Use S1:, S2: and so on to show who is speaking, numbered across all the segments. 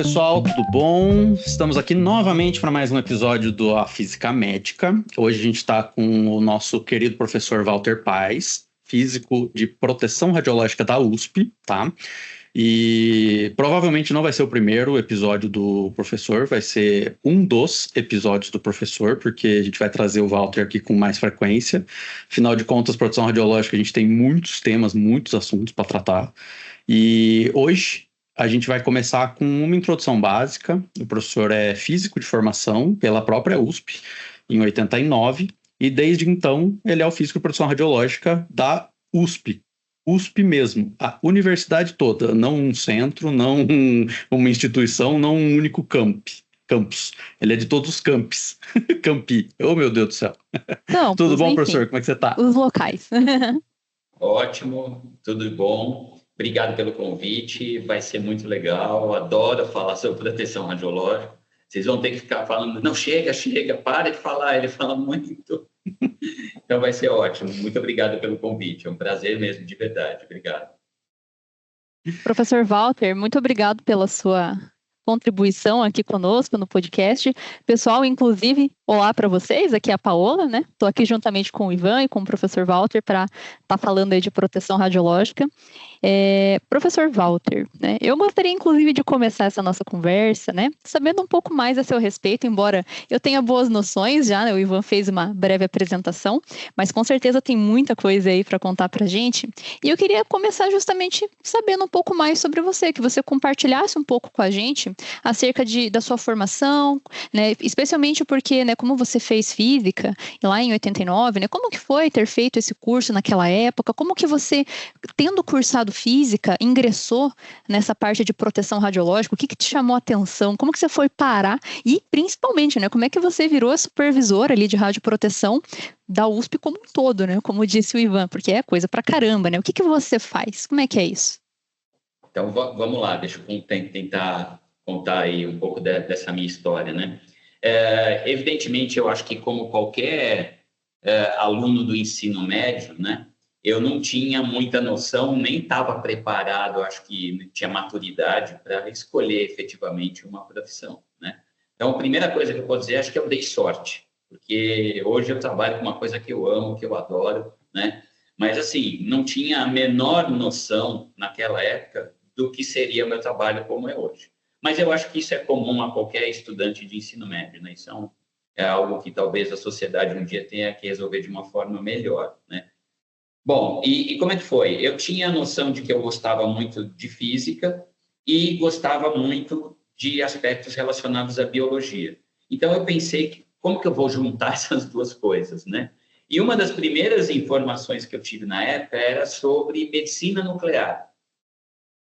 S1: pessoal, tudo bom? Estamos aqui novamente para mais um episódio do A Física Médica. Hoje a gente está com o nosso querido professor Walter Paes, físico de proteção radiológica da USP, tá? E provavelmente não vai ser o primeiro episódio do professor, vai ser um dos episódios do professor, porque a gente vai trazer o Walter aqui com mais frequência. Afinal de contas, proteção radiológica, a gente tem muitos temas, muitos assuntos para tratar. E hoje a gente vai começar com uma introdução básica. O professor é físico de formação pela própria USP, em 89, e desde então ele é o físico de proteção radiológica da USP. USP mesmo, a universidade toda, não um centro, não uma instituição, não um único campus. Ele é de todos os campos. Campi. Oh, meu Deus do céu.
S2: Não,
S1: Tudo bom,
S2: enfim,
S1: professor? Como é que você está?
S2: Os locais.
S3: Ótimo, tudo bom. Obrigado pelo convite, vai ser muito legal. Adoro falar sobre proteção radiológica. Vocês vão ter que ficar falando, não, chega, para de falar, ele fala muito. Então vai ser ótimo. Muito obrigado pelo convite. É um prazer mesmo, de verdade. Obrigado.
S2: Professor Walter, muito obrigado pela sua contribuição aqui conosco no podcast. Pessoal, inclusive, olá para vocês, aqui é a Paola, né? Estou aqui juntamente com o Ivan e com o professor Walter para estar falando aí de proteção radiológica. Professor Walter, né? Eu gostaria, inclusive, de começar essa nossa conversa, né? Sabendo um pouco mais a seu respeito, embora eu tenha boas noções já, né? O Ivan fez uma breve apresentação, mas com certeza tem muita coisa aí para contar para a gente. E eu queria começar justamente sabendo um pouco mais sobre você, que você compartilhasse um pouco com a gente acerca da sua formação, né? Especialmente porque, né, como você fez física lá em 89, né? Como que foi ter feito esse curso naquela época? Como que você, tendo cursado física, ingressou nessa parte de proteção radiológica? O que te chamou a atenção? Como que você foi parar? E, principalmente, né, como é que você virou a supervisora ali de radioproteção da USP como um todo, né? Como disse o Ivan, porque é coisa pra caramba, né? O que você faz? Como é que é isso?
S3: Então, vamos lá, deixa eu tentar contar aí um pouco dessa minha história, né? Evidentemente, eu acho que como qualquer aluno do ensino médio, né? Eu não tinha muita noção, nem estava preparado, acho que não tinha maturidade para escolher efetivamente uma profissão, né? Então, a primeira coisa que eu posso dizer, acho que eu dei sorte, porque hoje eu trabalho com uma coisa que eu amo, que eu adoro, né? Mas, assim, não tinha a menor noção naquela época do que seria o meu trabalho como é hoje. Mas eu acho que isso é comum a qualquer estudante de ensino médio, né? Isso é algo que talvez a sociedade um dia tenha que resolver de uma forma melhor, né? Bom, e como é que foi? Eu tinha a noção de que eu gostava muito de física e gostava muito de aspectos relacionados à biologia. Então, eu pensei, como que eu vou juntar essas duas coisas, né? E uma das primeiras informações que eu tive na época era sobre medicina nuclear.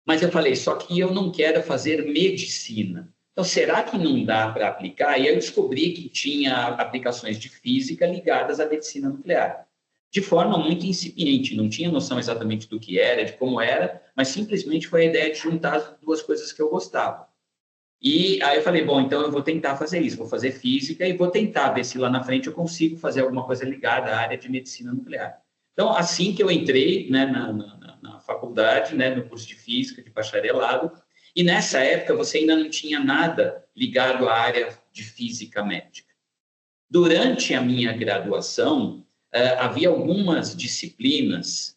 S3: Mas eu falei, só que eu não quero fazer medicina. Então, será que não dá para aplicar? E eu descobri que tinha aplicações de física ligadas à medicina nuclear. De forma muito incipiente, não tinha noção exatamente do que era, de como era, mas simplesmente foi a ideia de juntar as duas coisas que eu gostava. E aí eu falei, bom, então eu vou tentar fazer isso, vou fazer física e vou tentar ver se lá na frente eu consigo fazer alguma coisa ligada à área de medicina nuclear. Então, assim que eu entrei, né, na faculdade, né, no curso de física, de bacharelado, e nessa época você ainda não tinha nada ligado à área de física médica. Durante a minha graduação, havia algumas disciplinas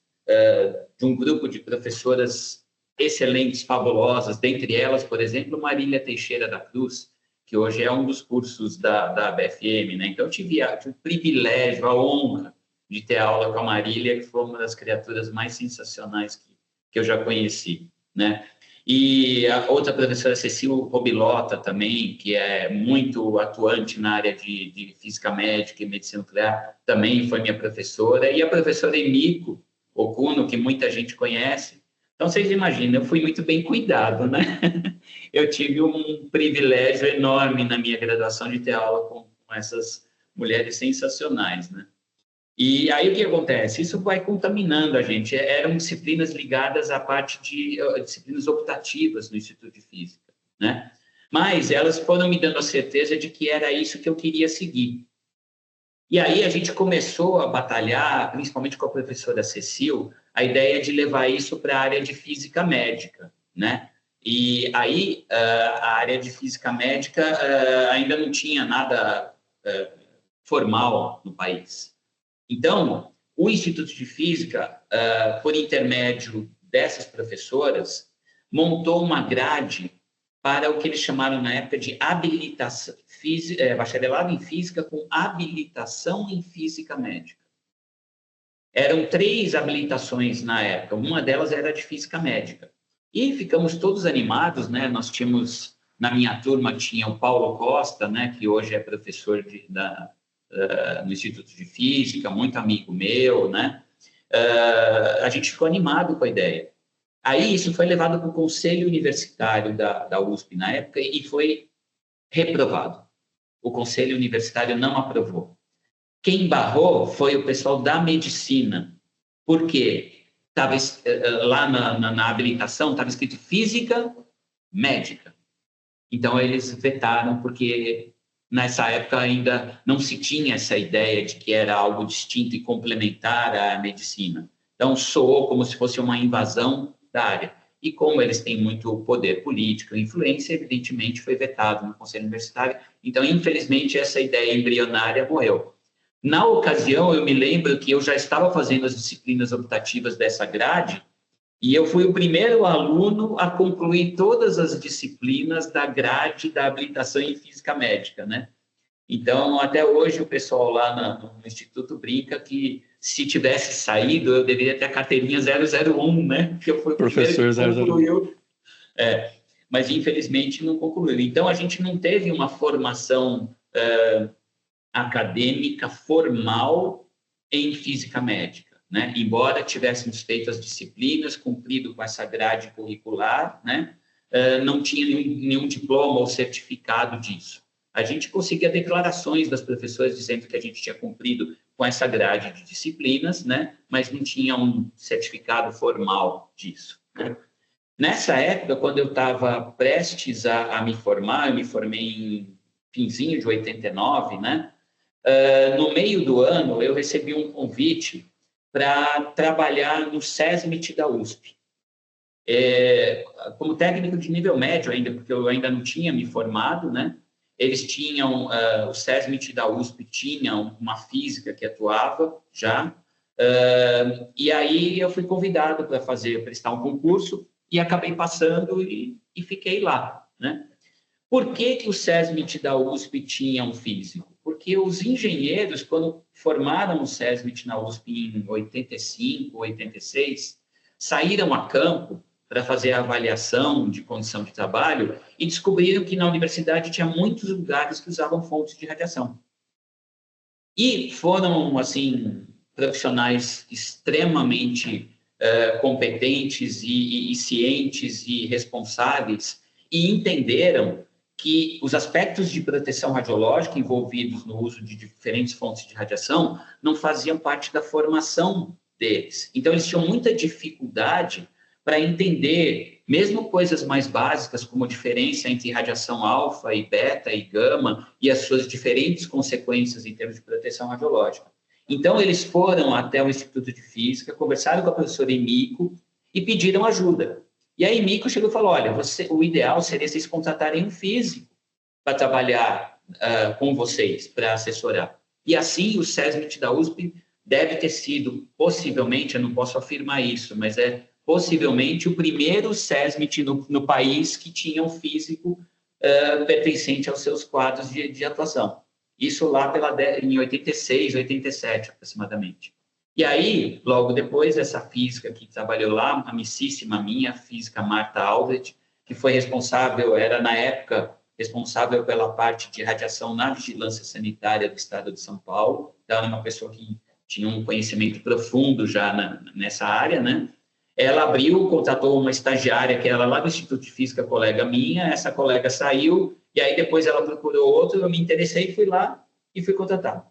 S3: de um grupo de professoras excelentes, fabulosas, dentre elas, por exemplo, Marília Teixeira da Cruz, que hoje é um dos cursos da BFM, né? Então, eu tive o privilégio, a honra de ter aula com a Marília, que foi uma das criaturas mais sensacionais que eu já conheci, né? E a outra professora, Cecília Robilota, também, que é muito atuante na área de física médica e medicina nuclear, também foi minha professora. E a professora Emiko Okuno, que muita gente conhece. Então, vocês imaginam, eu fui muito bem cuidado, né? Eu tive um privilégio enorme na minha graduação de ter aula com essas mulheres sensacionais, né? E aí o que acontece? Isso vai contaminando a gente. Eram disciplinas ligadas à parte de disciplinas optativas no Instituto de Física, né? Mas elas foram me dando a certeza de que era isso que eu queria seguir. E aí a gente começou a batalhar, principalmente com a professora Cecil, a ideia de levar isso para a área de física médica, né? E aí a área de física médica ainda não tinha nada formal no país. Então, o Instituto de Física, por intermédio dessas professoras, montou uma grade para o que eles chamaram na época de habilitação, bacharelado em física com habilitação em física médica. Eram 3 habilitações na época, uma delas era de física médica. E ficamos todos animados, né? Nós tínhamos, na minha turma, tinha o Paulo Costa, né? Que hoje é professor no Instituto de Física, muito amigo meu, né? A gente ficou animado com a ideia. Aí isso foi levado para o Conselho Universitário da USP na época e foi reprovado. O Conselho Universitário não aprovou. Quem barrou foi o pessoal da medicina. Por quê? Tava, lá na habilitação estava escrito física médica. Então, eles vetaram, porque nessa época ainda não se tinha essa ideia de que era algo distinto e complementar à medicina. Então, soou como se fosse uma invasão da área. E como eles têm muito poder político e influência, evidentemente foi vetado no Conselho Universitário. Então, infelizmente, essa ideia embrionária morreu. Na ocasião, eu me lembro que eu já estava fazendo as disciplinas optativas dessa grade e eu fui o primeiro aluno a concluir todas as disciplinas da grade da habilitação em física médica, né? Então, até hoje, o pessoal lá no Instituto brinca que se tivesse saído, eu deveria ter a carteirinha 001, né? Porque eu fui o
S1: professor
S3: primeiro que concluiu. Mas, infelizmente, não concluiu. Então, a gente não teve uma formação acadêmica formal em física médica, né? Embora tivéssemos feito as disciplinas, cumprido com essa grade curricular, né? Não tinha nenhum diploma ou certificado disso. A gente conseguia declarações das professoras dizendo que a gente tinha cumprido com essa grade de disciplinas, né? Mas não tinha um certificado formal disso, né? Nessa época, quando eu estava prestes a me formar, eu me formei em finzinho de 89, né? No meio do ano, eu recebi um convite para trabalhar no SESMIT da USP. Como técnico de nível médio ainda, porque eu ainda não tinha me formado, né? Eles tinham, o SESMIT da USP tinha uma física que atuava já, e aí eu fui convidado para prestar um concurso e acabei passando e fiquei lá, né? Por que o SESMIT da USP tinha um físico? Porque os engenheiros, quando formaram o SESMIT na USP em 85, 86, saíram a campo para fazer a avaliação de condição de trabalho e descobriram que na universidade tinha muitos lugares que usavam fontes de radiação. E foram, assim, profissionais extremamente competentes e cientes e responsáveis e entenderam que os aspectos de proteção radiológica envolvidos no uso de diferentes fontes de radiação não faziam parte da formação deles. Então, eles tinham muita dificuldade para entender, mesmo coisas mais básicas, como a diferença entre radiação alfa e beta e gama e as suas diferentes consequências em termos de proteção radiológica. Então, eles foram até o Instituto de Física, conversaram com a professora Emiko e pediram ajuda. E a Emiko chegou e falou, olha, o ideal seria vocês contratarem um físico para trabalhar com vocês, para assessorar. E assim, o SESMIT da USP deve ter sido, possivelmente, eu não posso afirmar isso, mas possivelmente o primeiro SESMIT no país que tinha um físico pertencente aos seus quadros de atuação. Isso lá em 86, 87, aproximadamente. E aí, logo depois, essa física que trabalhou lá, amicíssima minha, a física Marta Albrecht, que foi era na época responsável pela parte de radiação na vigilância sanitária do estado de São Paulo. Então, era uma pessoa que tinha um conhecimento profundo já nessa área, né? Ela contratou uma estagiária que era lá do Instituto de Física, colega minha, essa colega saiu, e aí depois ela procurou outro, eu me interessei, fui lá e fui contratado.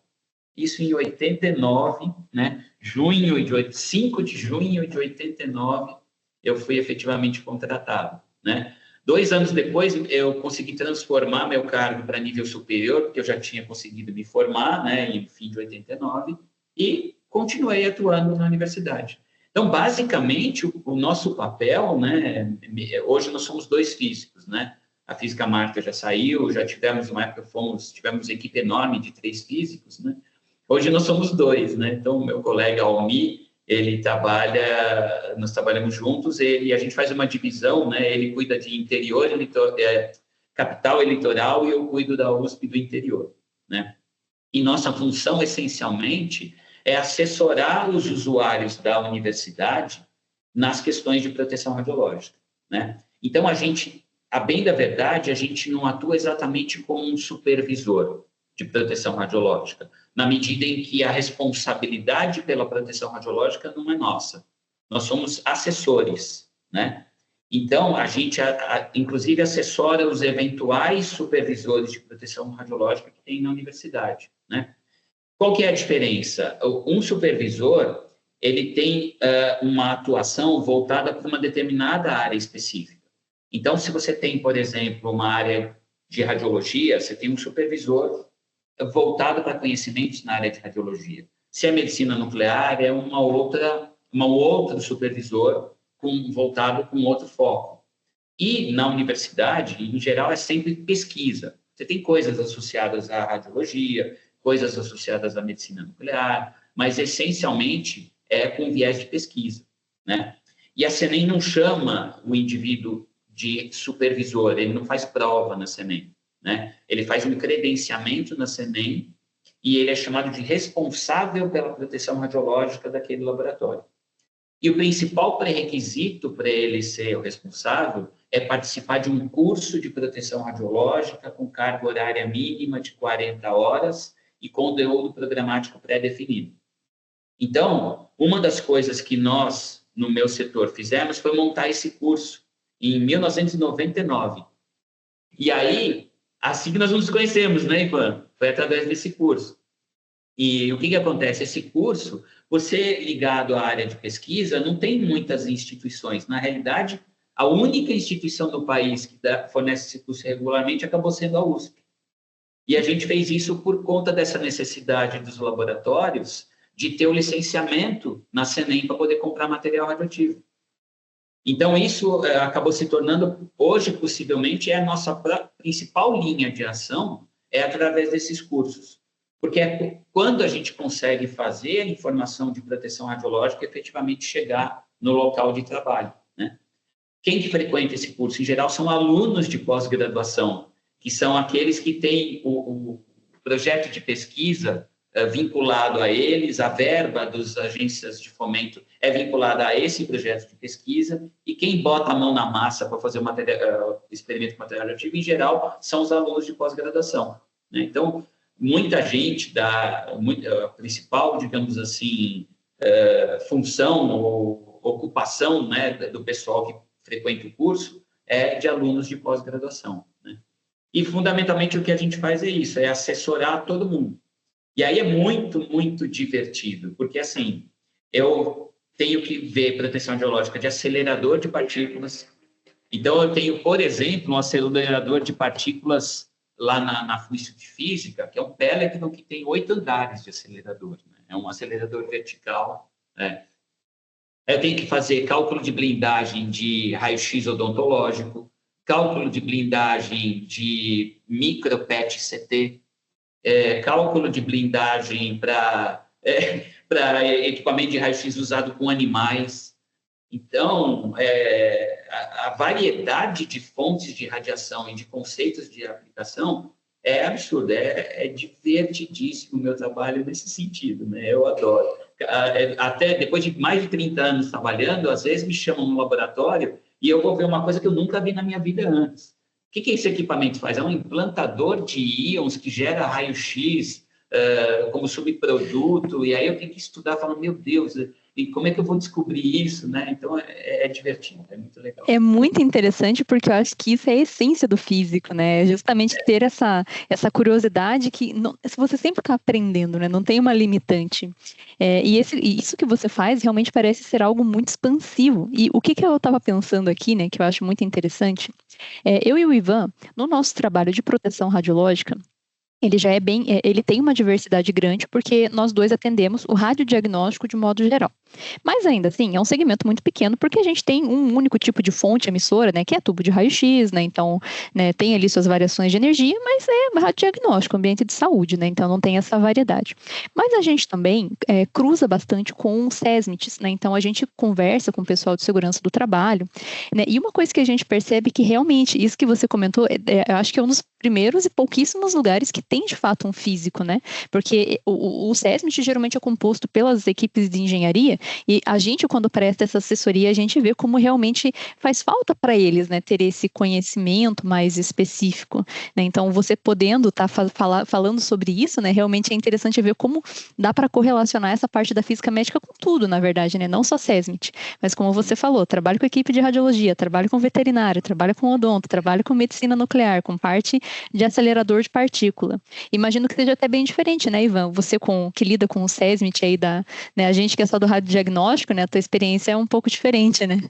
S3: Isso em 89, né? 5 de junho de 89, eu fui efetivamente contratado, né? 2 anos depois, eu consegui transformar meu cargo para nível superior, porque eu já tinha conseguido me formar, né? Em fim de 89, e continuei atuando na universidade. Então, basicamente, o nosso papel, né, hoje nós somos 2 físicos, né? A física Marta já saiu, já tivemos uma época, tivemos equipe enorme de 3 físicos, né? Hoje nós somos 2, né? Então, o meu colega Almi, nós trabalhamos juntos, a gente faz uma divisão, né? Ele cuida de interior, capital e litoral, e eu cuido da USP do interior, né? E nossa função, essencialmente, é assessorar os usuários da universidade nas questões de proteção radiológica, né? Então, a bem da verdade, a gente não atua exatamente como um supervisor de proteção radiológica, na medida em que a responsabilidade pela proteção radiológica não é nossa. Nós somos assessores, né? Então, a gente, inclusive, assessora os eventuais supervisores de proteção radiológica que tem na universidade, né? Qual que é a diferença? Um supervisor, ele tem uma atuação voltada para uma determinada área específica. Então, se você tem, por exemplo, uma área de radiologia, você tem um supervisor voltado para conhecimentos na área de radiologia. Se é medicina nuclear, é um outro supervisor voltado com outro foco. E na universidade, em geral, é sempre pesquisa. Você tem coisas associadas à radiologia, coisas associadas à medicina nuclear, mas essencialmente é com viés de pesquisa, né? E a CENEM não chama o indivíduo de supervisor, ele não faz prova na CENEM, né? Ele faz um credenciamento na CENEM e ele é chamado de responsável pela proteção radiológica daquele laboratório. E o principal pré-requisito para ele ser o responsável é participar de um curso de proteção radiológica com carga horária mínima de 40 horas e conteúdo programático pré-definido. Então, uma das coisas que nós, no meu setor, fizemos foi montar esse curso em 1999. E aí, assim que nós nos conhecemos, né, Ivan? Foi através desse curso. E o que acontece? Esse curso, você ligado à área de pesquisa, não tem muitas instituições. Na realidade, a única instituição do país que fornece esse curso regularmente acabou sendo a USP. E a gente fez isso por conta dessa necessidade dos laboratórios de ter o licenciamento na CENEM para poder comprar material radioativo. Então, isso acabou se tornando, hoje, possivelmente, a nossa principal linha de ação é através desses cursos. Porque é quando a gente consegue fazer a informação de proteção radiológica efetivamente chegar no local de trabalho, né? Quem que frequenta esse curso? Em geral, são alunos de pós-graduação, que são aqueles que têm o projeto de pesquisa vinculado a eles, a verba das agências de fomento é vinculada a esse projeto de pesquisa, e quem bota a mão na massa para fazer o experimento com material radioativo, em geral, são os alunos de pós-graduação, né? Então, muita gente a principal, digamos assim, função ou ocupação, né, do pessoal que frequenta o curso é de alunos de pós-graduação, né? E, fundamentalmente, o que a gente faz é isso, é assessorar todo mundo. E aí é muito, muito divertido, porque, assim, eu tenho que ver proteção radiológica de acelerador de partículas. Então, eu tenho, por exemplo, um acelerador de partículas lá na Instituto de Física, que é um Pelican que tem 8 andares de acelerador, né? É um acelerador vertical. Eu tenho que fazer cálculo de blindagem de raio-x odontológico, cálculo de blindagem de micro-PET-CT, cálculo de blindagem para equipamento de raio-x usado com animais. Então, a variedade de fontes de radiação e de conceitos de aplicação é absurda, é divertidíssimo o meu trabalho nesse sentido, né? Eu adoro. Até depois de mais de 30 anos trabalhando, às vezes me chamam no laboratório e eu vou ver uma coisa que eu nunca vi na minha vida antes. O que esse equipamento faz? É um implantador de íons que gera raio-x como subproduto, e aí eu tenho que estudar, falando, meu Deus, e como é que eu vou descobrir isso, né? Então, é divertido, é muito legal.
S2: É muito interessante, porque eu acho que isso é a essência do físico, né? Justamente ter essa curiosidade que se você sempre está aprendendo, né? Não tem uma limitante. E isso que você faz realmente parece ser algo muito expansivo. E o que eu estava pensando aqui, né? Que eu acho muito interessante. Eu e o Ivan, no nosso trabalho de proteção radiológica, ele tem uma diversidade grande, porque nós dois atendemos o radiodiagnóstico de modo geral. Mas ainda assim, é um segmento muito pequeno, porque a gente tem um único tipo de fonte emissora, né, que é tubo de raio-x, né, então, né, tem ali suas variações de energia, mas é radiodiagnóstico, ambiente de saúde, né, então não tem essa variedade. Mas a gente também cruza bastante com o SESMITs, né, então a gente conversa com o pessoal de segurança do trabalho, né, e uma coisa que a gente percebe que realmente, isso que você comentou, eu acho que é um dos primeiros e pouquíssimos lugares que tem de fato um físico, né, porque o SESMIT geralmente é composto pelas equipes de engenharia, e a gente, quando presta essa assessoria, a gente vê como realmente faz falta para eles, né, ter esse conhecimento mais específico, né? Então, você podendo estar falando sobre isso, né, realmente é interessante ver como dá para correlacionar essa parte da física médica com tudo, na verdade, né, não só SESMIT, mas como você falou, trabalho com equipe de radiologia, trabalho com veterinário, trabalho com odonto, trabalho com medicina nuclear, com parte de acelerador de partícula. Imagino que seja até bem diferente, né, Ivan? Você que lida com o SESMIT aí né, a gente que é só do radiodiagnóstico, né, a tua experiência é um pouco diferente, né?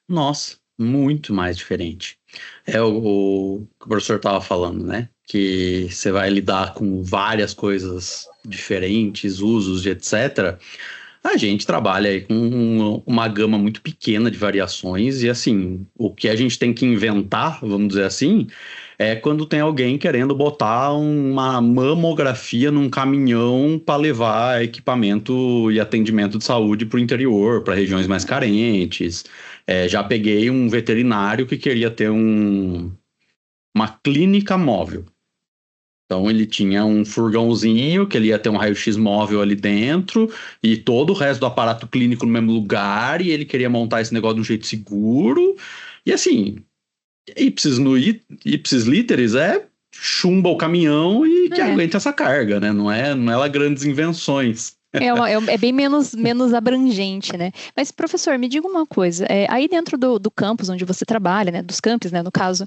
S1: Nossa, muito mais diferente. É o que o professor estava falando, né? Que você vai lidar com várias coisas diferentes, usos e etc. A gente trabalha aí com uma gama muito pequena de variações e, assim, o que a gente tem que inventar, vamos dizer assim, é quando tem alguém querendo botar uma mamografia num caminhão para levar equipamento e atendimento de saúde para o interior, para regiões mais carentes. Já peguei um veterinário que queria ter uma clínica móvel. Então ele tinha um furgãozinho que ele ia ter um raio-x móvel ali dentro e todo o resto do aparato clínico no mesmo lugar, e ele queria montar esse negócio de um jeito seguro. E assim, ipsis literis chumba o caminhão e que aguente essa carga, né? Não é lá grandes invenções.
S2: É bem menos abrangente, né? Mas, professor, me diga uma coisa. Aí dentro do campus onde você trabalha, né? Dos campos, né? No caso,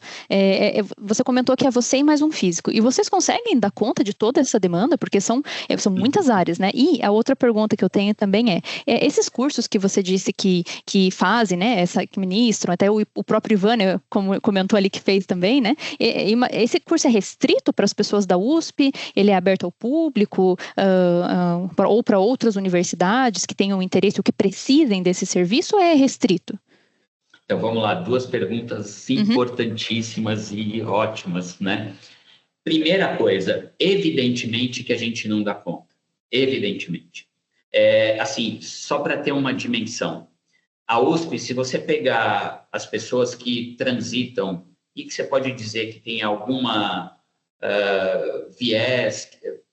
S2: você comentou que é você e mais um físico. E vocês conseguem dar conta de toda essa demanda? Porque são muitas áreas, né? E a outra pergunta que eu tenho também esses cursos que você disse que fazem, né? Que ministram, até o próprio Ivan, né, como comentou ali que fez também, né? Esse curso é restrito para as pessoas da USP? Ele é aberto ao público? Ou para outras universidades que tenham interesse ou que precisem desse serviço, ou é restrito?
S3: Então, vamos lá, duas perguntas importantíssimas e ótimas, né? Primeira coisa, evidentemente que a gente não dá conta. Evidentemente. Assim, só para ter uma dimensão, a USP, se você pegar as pessoas que transitam e que você pode dizer que tem alguma viés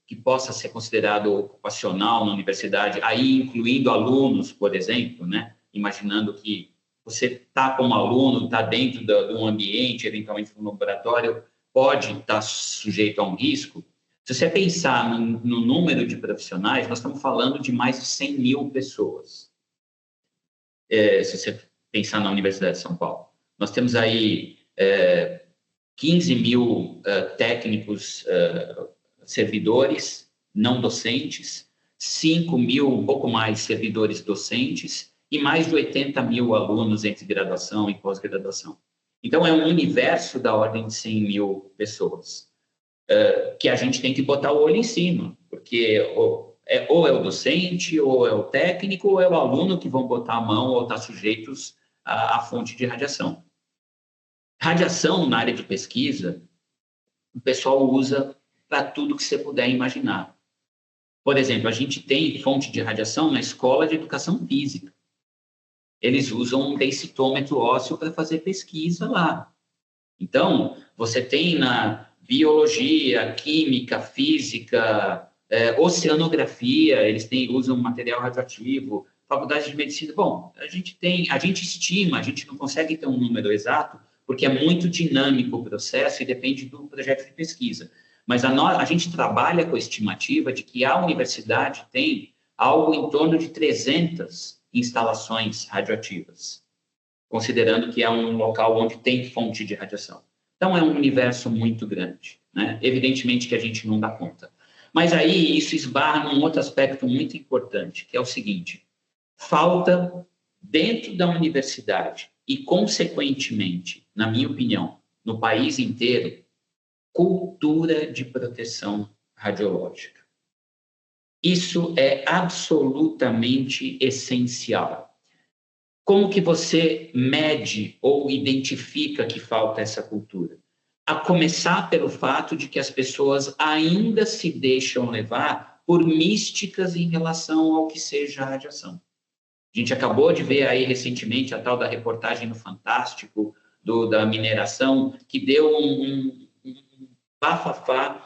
S3: que possa ser considerado ocupacional na universidade, aí incluindo alunos, por exemplo, né? Imaginando que você está como aluno, está dentro de um ambiente, eventualmente no laboratório, pode estar sujeito a um risco. Se você pensar no número de profissionais, nós estamos falando de mais de 100 mil pessoas. Se você pensar na Universidade de São Paulo. Nós temos aí 15 mil técnicos servidores não docentes, 5 mil, um pouco mais, servidores docentes e mais de 80 mil alunos entre graduação e pós-graduação. Então, é um universo da ordem de 100 mil pessoas que a gente tem que botar o olho em cima, porque ou é o docente, ou é o técnico, ou é o aluno que vão botar a mão ou estar sujeitos à fonte de radiação. Radiação, na área de pesquisa, o pessoal usa para tudo que você puder imaginar. Por exemplo, a gente tem fonte de radiação na escola de educação física. Eles usam um densitômetro ósseo para fazer pesquisa lá. Então, você tem na biologia, química, física, oceanografia, eles usam material radioativo, faculdade de medicina. Bom, a gente estima, a gente não consegue ter um número exato, porque é muito dinâmico o processo e depende do projeto de pesquisa. Mas a gente trabalha com a estimativa de que a universidade tem algo em torno de 300 instalações radioativas, considerando que é um local onde tem fonte de radiação. Então, é um universo muito grande, né? Evidentemente que a gente não dá conta. Mas aí isso esbarra num outro aspecto muito importante, que é o seguinte: falta dentro da universidade e, consequentemente, na minha opinião, no país inteiro, cultura de proteção radiológica. Isso é absolutamente essencial. Como que você mede ou identifica que falta essa cultura? A começar pelo fato de que as pessoas ainda se deixam levar por místicas em relação ao que seja a radiação. A gente acabou de ver aí recentemente a tal da reportagem no Fantástico da mineração, que deu um bafafá.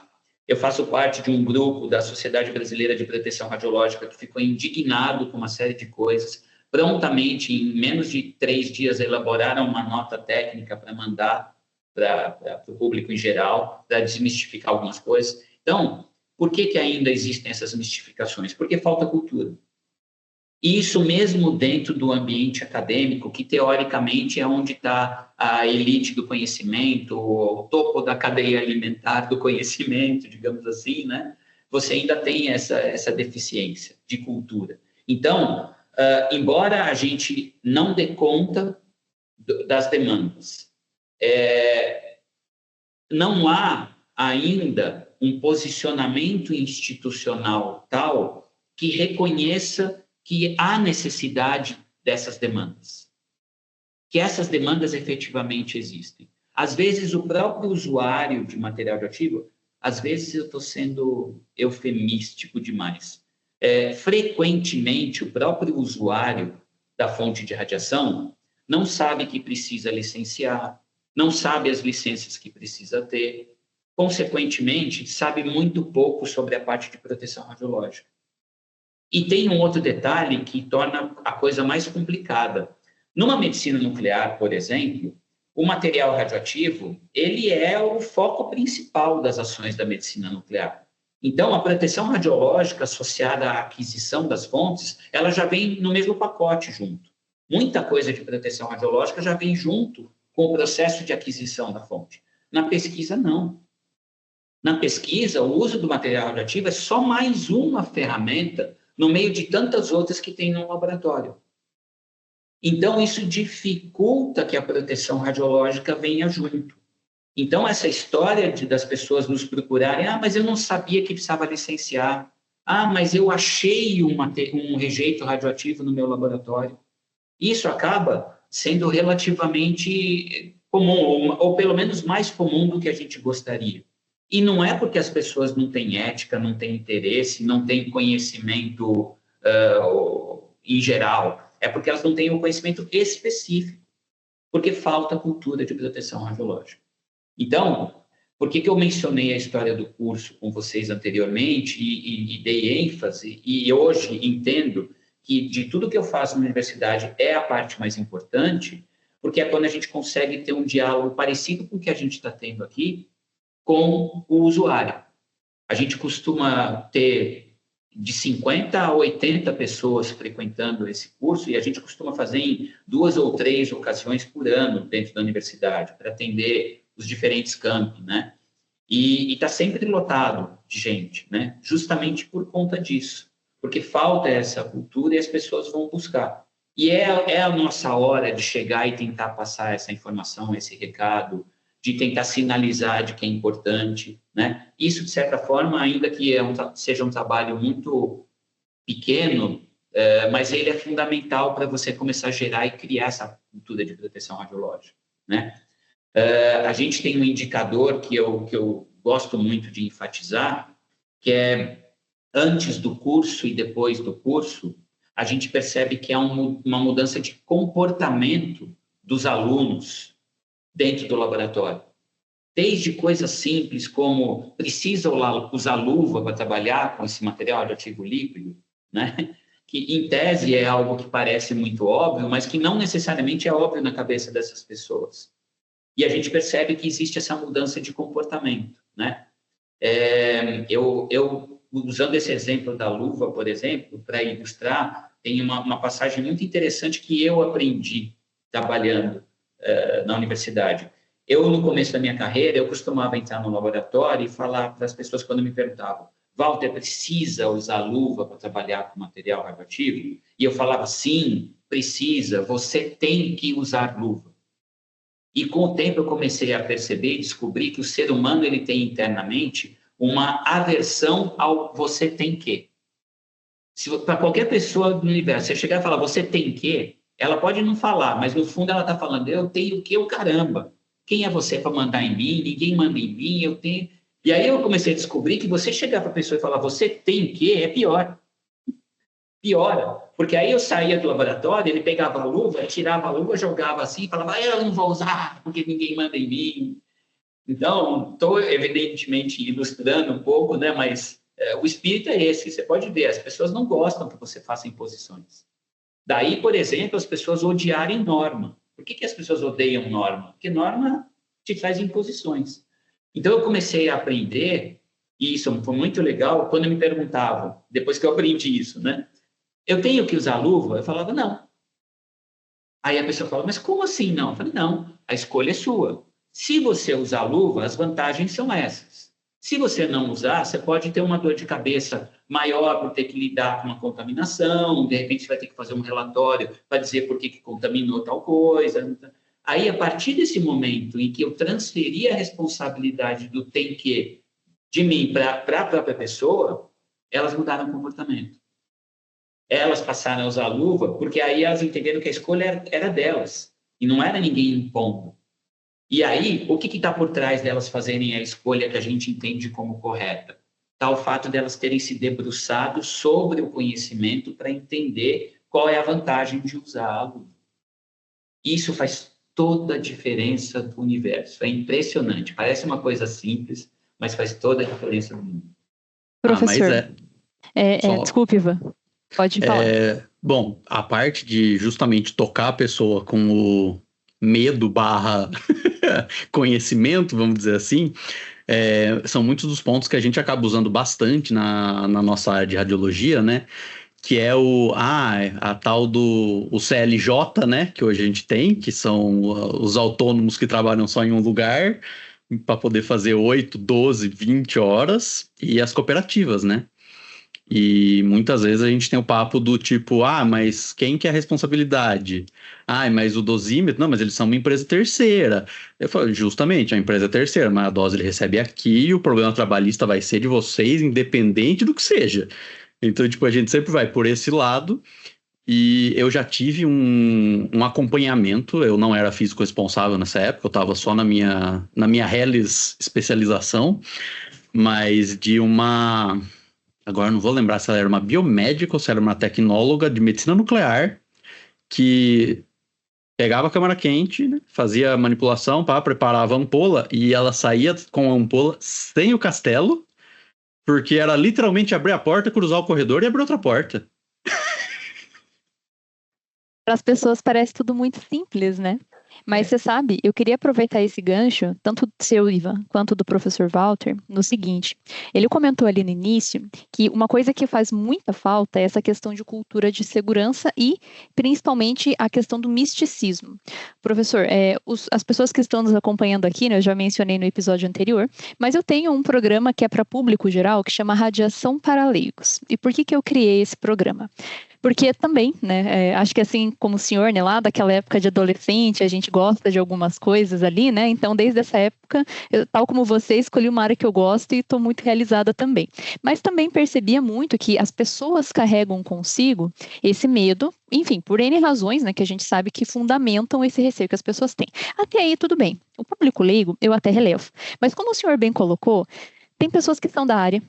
S3: Eu faço parte de um grupo da Sociedade Brasileira de Proteção Radiológica que ficou indignado com uma série de coisas. Prontamente, em menos de 3 dias, elaboraram uma nota técnica para mandar para o público em geral, para desmistificar algumas coisas. Então, por que ainda existem essas mistificações? Porque falta cultura. E isso mesmo dentro do ambiente acadêmico, que teoricamente é onde está a elite do conhecimento, o topo da cadeia alimentar do conhecimento, digamos assim, né? Você ainda tem essa deficiência de cultura. Então, embora a gente não dê conta das demandas, não há ainda um posicionamento institucional tal que reconheça que há necessidade dessas demandas, que essas demandas efetivamente existem. Às vezes, o próprio usuário de material radioativo, às vezes eu estou sendo eufemístico demais, frequentemente o próprio usuário da fonte de radiação não sabe que precisa licenciar, não sabe as licenças que precisa ter, consequentemente, sabe muito pouco sobre a parte de proteção radiológica. E tem um outro detalhe que torna a coisa mais complicada. Numa medicina nuclear, por exemplo, o material radioativo, ele é o foco principal das ações da medicina nuclear. Então, a proteção radiológica associada à aquisição das fontes, ela já vem no mesmo pacote junto. Muita coisa de proteção radiológica já vem junto com o processo de aquisição da fonte. Na pesquisa, não. Na pesquisa, o uso do material radioativo é só mais uma ferramenta no meio de tantas outras que tem no laboratório. Então, isso dificulta que a proteção radiológica venha junto. Então, essa história das pessoas nos procurarem, mas eu não sabia que precisava licenciar, mas eu achei um rejeito radioativo no meu laboratório. Isso acaba sendo relativamente comum, ou pelo menos mais comum do que a gente gostaria. E não é porque as pessoas não têm ética, não têm interesse, não têm conhecimento em geral. É porque elas não têm um conhecimento específico, porque falta cultura de proteção radiológica. Então, por que eu mencionei a história do curso com vocês anteriormente e dei ênfase, e hoje entendo que de tudo que eu faço na universidade é a parte mais importante, porque é quando a gente consegue ter um diálogo parecido com o que a gente está tendo aqui, com o usuário. A gente costuma ter de 50 a 80 pessoas frequentando esse curso e a gente costuma fazer em 2 ou 3 ocasiões por ano dentro da universidade para atender os diferentes campi, né? E está sempre lotado de gente, né? Justamente por conta disso, porque falta essa cultura e as pessoas vão buscar. E é a nossa hora de chegar e tentar passar essa informação, esse recado, de tentar sinalizar de que é importante, né? Isso, de certa forma, ainda que seja um trabalho muito pequeno, mas ele é fundamental para você começar a gerar e criar essa cultura de proteção radiológica, né? A gente tem um indicador que eu gosto muito de enfatizar, que é antes do curso e depois do curso, a gente percebe que há uma mudança de comportamento dos alunos dentro do laboratório. Desde coisas simples como precisa usar luva para trabalhar com esse material radioativo líquido, né? Que em tese é algo que parece muito óbvio, mas que não necessariamente é óbvio na cabeça dessas pessoas. E a gente percebe que existe essa mudança de comportamento, né? Eu usando esse exemplo da luva, por exemplo, para ilustrar, tem uma passagem muito interessante que eu aprendi trabalhando na universidade. Eu, no começo da minha carreira, eu costumava entrar no laboratório e falar para as pessoas quando me perguntavam: Walter, precisa usar luva para trabalhar com material radioativo? E eu falava: sim, precisa, você tem que usar luva. E com o tempo eu comecei a perceber e descobrir que o ser humano ele tem internamente uma aversão ao você tem que. Para qualquer pessoa do universo, você chegar e falar, você tem quê? Ela pode não falar, mas no fundo ela está falando, eu tenho o quê? O caramba. Quem é você para mandar em mim? Ninguém manda em mim, eu tenho... E aí eu comecei a descobrir que você chegar para a pessoa e falar, você tem quê? É pior. Piora. Porque aí eu saía do laboratório, ele pegava a luva, tirava a luva, jogava assim, falava, eu não vou usar, porque ninguém manda em mim. Então, estou evidentemente ilustrando um pouco, né? Mas o espírito é esse. Você pode ver, as pessoas não gostam que você faça imposições. Daí, por exemplo, as pessoas odiarem norma. Por que as pessoas odeiam norma? Porque norma te traz imposições. Então, eu comecei a aprender, e isso foi muito legal, quando me perguntavam, depois que eu aprendi isso, né? Eu tenho que usar luva? Eu falava, não. Aí a pessoa fala, mas como assim não? Eu falei, não, a escolha é sua. Se você usar luva, as vantagens são essas. Se você não usar, você pode ter uma dor de cabeça maior por ter que lidar com uma contaminação, de repente você vai ter que fazer um relatório para dizer por que contaminou tal coisa. Aí, a partir desse momento em que eu transferi a responsabilidade do tem que de mim para a própria pessoa, elas mudaram o comportamento. Elas passaram a usar luva, porque aí elas entenderam que a escolha era delas, e não era ninguém impondo. E aí, o que está por trás delas fazerem a escolha que a gente entende como correta? Está o fato delas terem se debruçado sobre o conhecimento para entender qual é a vantagem de usar a luva. Isso faz toda a diferença do universo. É impressionante. Parece uma coisa simples, mas faz toda a diferença do mundo.
S2: Professor, desculpe, Ivan. Pode falar.
S1: Bom, a parte de justamente tocar a pessoa com o medo / conhecimento, vamos dizer assim, são muitos dos pontos que a gente acaba usando bastante na nossa área de radiologia, né? Que é a tal do CLJ, né? Que hoje a gente tem, que são os autônomos que trabalham só em um lugar para poder fazer 8, 12, 20 horas, e as cooperativas, né? E muitas vezes a gente tem o papo do tipo, mas quem que é a responsabilidade? Mas o dosímetro, não, mas eles são uma empresa terceira. Eu falo, justamente, a empresa terceira, mas a dose ele recebe aqui e o problema trabalhista vai ser de vocês, independente do que seja. Então, tipo, a gente sempre vai por esse lado. E eu já tive um acompanhamento, eu não era físico responsável nessa época, eu estava só na minha Hellis especialização, mas de uma... Agora não vou lembrar se ela era uma biomédica ou se era uma tecnóloga de medicina nuclear que pegava a câmara quente, né, fazia a manipulação, preparava a ampola e ela saía com a ampola sem o castelo, porque era literalmente abrir a porta, cruzar o corredor e abrir outra porta.
S2: Para as pessoas parece tudo muito simples, né? Mas você sabe, eu queria aproveitar esse gancho, tanto do seu, Ivan, quanto do professor Walter, no seguinte. Ele comentou ali no início que uma coisa que faz muita falta é essa questão de cultura de segurança e, principalmente, a questão do misticismo. Professor, as pessoas que estão nos acompanhando aqui, né, eu já mencionei no episódio anterior, mas eu tenho um programa que é para público geral, que chama Radiação para Leigos. E por que eu criei esse programa? Porque também, né, acho que assim como o senhor, né, lá daquela época de adolescente, a gente gosta de algumas coisas ali, né, então desde essa época, tal como você, escolhi uma área que eu gosto e estou muito realizada também. Mas também percebia muito que as pessoas carregam consigo esse medo, enfim, por N razões, né, que a gente sabe que fundamentam esse receio que as pessoas têm. Até aí tudo bem, o público leigo eu até relevo, mas como o senhor bem colocou, tem pessoas que são da área,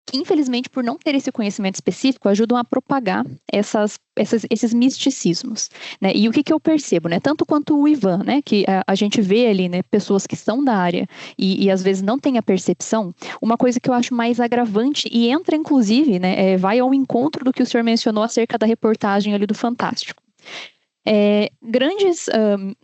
S2: que infelizmente por não ter esse conhecimento específico ajudam a propagar esses misticismos, né? E o que eu percebo, né? Tanto quanto o Ivan, né? Que a gente vê ali, né? Pessoas que são da área e às vezes não têm a percepção. Uma coisa que eu acho mais agravante e entra inclusive, né? Vai ao encontro do que o senhor mencionou acerca da reportagem ali do Fantástico. Grandes,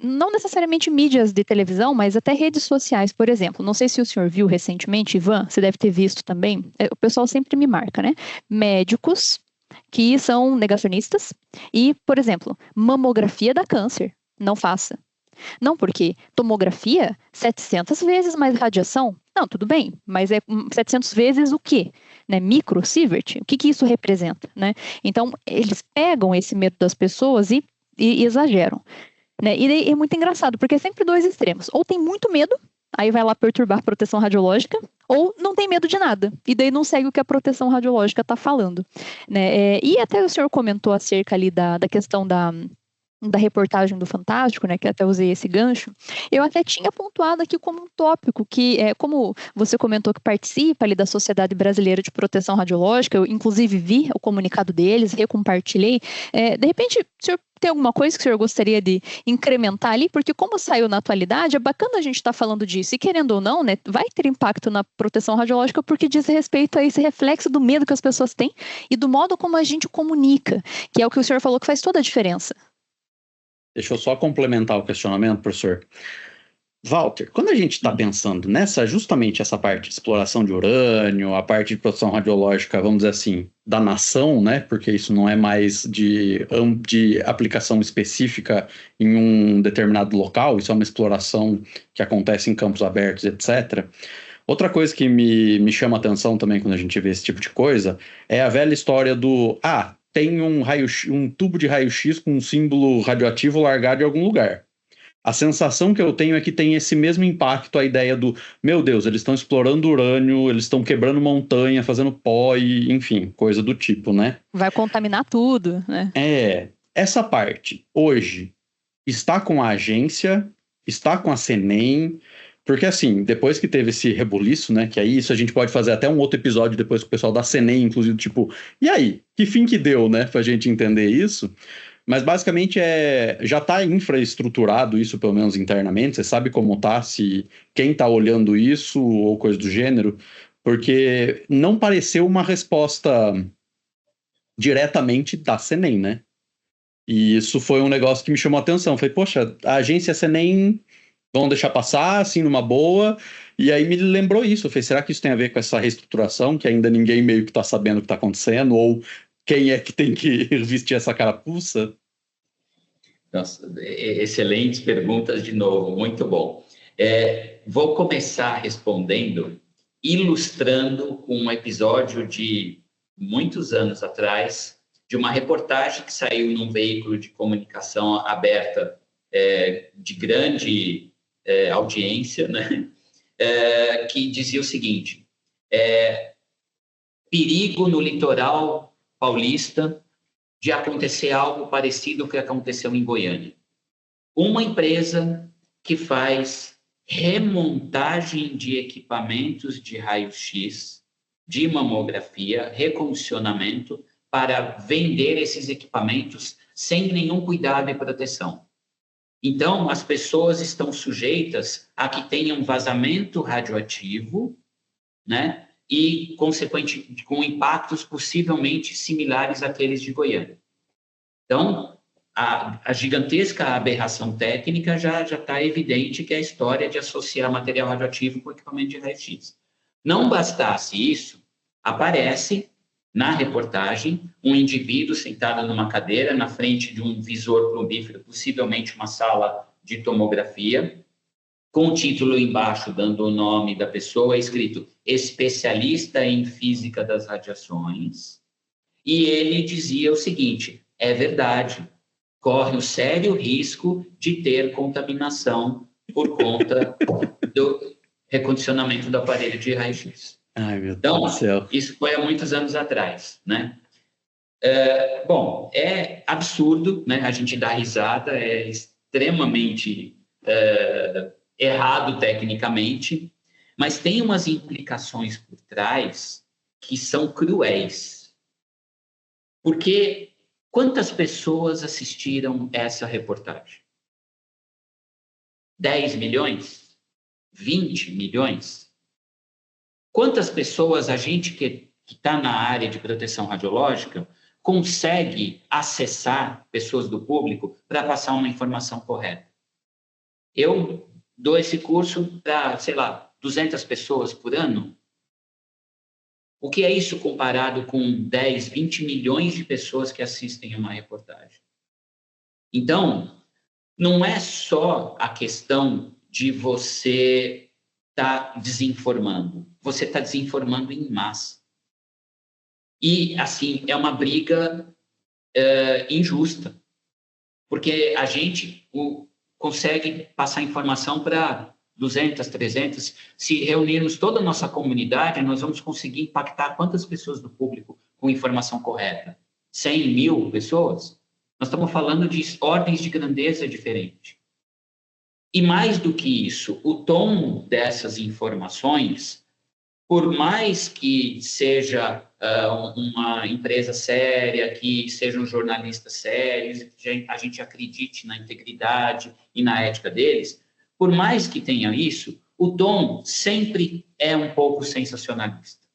S2: não necessariamente mídias de televisão, mas até redes sociais, por exemplo. Não sei se o senhor viu recentemente, Ivan, você deve ter visto também. O pessoal sempre me marca, né? Médicos que são negacionistas e, por exemplo, mamografia dá câncer. Não faça. Não, porque tomografia, 700 vezes mais radiação. Não, tudo bem, mas 700 vezes o quê? Né? Microsievert? O que isso representa? Né? Então, eles pegam esse medo das pessoas e exageram, né? E é muito engraçado, porque é sempre dois extremos. Ou tem muito medo, aí vai lá perturbar a proteção radiológica, ou não tem medo de nada, e daí não segue o que a proteção radiológica está falando, né? E até o senhor comentou acerca ali da questão da reportagem do Fantástico, né, que até usei esse gancho, eu até tinha pontuado aqui como um tópico, que é como você comentou que participa ali da Sociedade Brasileira de Proteção Radiológica, eu inclusive vi o comunicado deles, recompartilhei, de repente, o senhor tem alguma coisa que o senhor gostaria de incrementar ali? Porque como saiu na atualidade, é bacana a gente estar falando disso, e querendo ou não, né, vai ter impacto na proteção radiológica porque diz respeito a esse reflexo do medo que as pessoas têm e do modo como a gente comunica, que é o que o senhor falou que faz toda a diferença.
S1: Deixa eu só complementar o questionamento, professor. Walter, quando a gente está pensando justamente essa parte de exploração de urânio, a parte de proteção radiológica, vamos dizer assim, da nação, né? Porque isso não é mais de aplicação específica em um determinado local, isso é uma exploração que acontece em campos abertos, etc. Outra coisa que me chama a atenção também quando a gente vê esse tipo de coisa é a velha história do tem um tubo de raio-x com um símbolo radioativo largado em algum lugar. A sensação que eu tenho é que tem esse mesmo impacto, a ideia do, meu Deus, eles estão explorando urânio, eles estão quebrando montanha, fazendo pó e, enfim, coisa do tipo, né?
S2: Vai contaminar tudo, né?
S1: Essa parte, hoje, está com a agência, está com a CENEM, porque assim, depois que teve esse rebuliço, né, que aí isso a gente pode fazer até um outro episódio depois com o pessoal da CENEM, inclusive, tipo, e aí, que fim que deu, né, pra gente entender isso? Mas basicamente já está infraestruturado isso, pelo menos internamente, você sabe como tá, se quem está olhando isso ou coisa do gênero, porque não pareceu uma resposta diretamente da CENEM, né? E isso foi um negócio que me chamou a atenção. Falei, poxa, a agência CENEM vão deixar passar, assim, numa boa. E aí me lembrou isso. Eu falei, será que isso tem a ver com essa reestruturação, que ainda ninguém meio que está sabendo o que está acontecendo? Ou quem é que tem que vestir essa carapuça?
S3: Nossa, excelentes perguntas de novo, muito bom. Vou começar respondendo, ilustrando um episódio de muitos anos atrás, de uma reportagem que saiu num veículo de comunicação aberta de grande audiência, né? Que dizia o seguinte: perigo no litoral paulista de acontecer algo parecido com o que aconteceu em Goiânia. Uma empresa que faz remontagem de equipamentos de raio-x, de mamografia, recondicionamento, para vender esses equipamentos sem nenhum cuidado e proteção. Então, as pessoas estão sujeitas a que tenham vazamento radioativo, né? E, consequentemente, com impactos possivelmente similares àqueles de Goiânia. Então, a gigantesca aberração técnica já está evidente, que é a história de associar material radioativo com equipamento de raio-x. Não bastasse isso, aparece na reportagem um indivíduo sentado numa cadeira na frente de um visor plumbífero, possivelmente uma sala de tomografia, com o título embaixo, dando o nome da pessoa, escrito especialista em física das radiações, e ele dizia o seguinte: é verdade, corre o sério risco de ter contaminação por conta do recondicionamento do aparelho de raio-x.
S1: Ai, meu Deus do céu.
S3: Isso foi há muitos anos atrás, né? Bom, é absurdo, né? A gente dá risada, é extremamente errado tecnicamente, mas tem umas implicações por trás que são cruéis. Porque quantas pessoas assistiram essa reportagem? 10 milhões? 20 milhões? Quantas pessoas a gente que está na área de proteção radiológica consegue acessar, pessoas do público, para passar uma informação correta? Eu dou esse curso para, 200 pessoas por ano. O que é isso comparado com 10, 20 milhões de pessoas que assistem a uma reportagem? Então, não é só a questão de você estar desinformando. Você está desinformando em massa. E, assim, é uma briga injusta. Porque a gente consegue passar informação para 200, 300, se reunirmos toda a nossa comunidade, nós vamos conseguir impactar quantas pessoas do público com informação correta? 100, 1000 pessoas? Nós estamos falando de ordens de grandeza diferentes. E mais do que isso, o tom dessas informações, por mais que seja uma empresa séria, que sejam jornalistas sérios, que a gente acredite na integridade e na ética deles, por mais que tenha isso, o tom sempre é um pouco sensacionalista.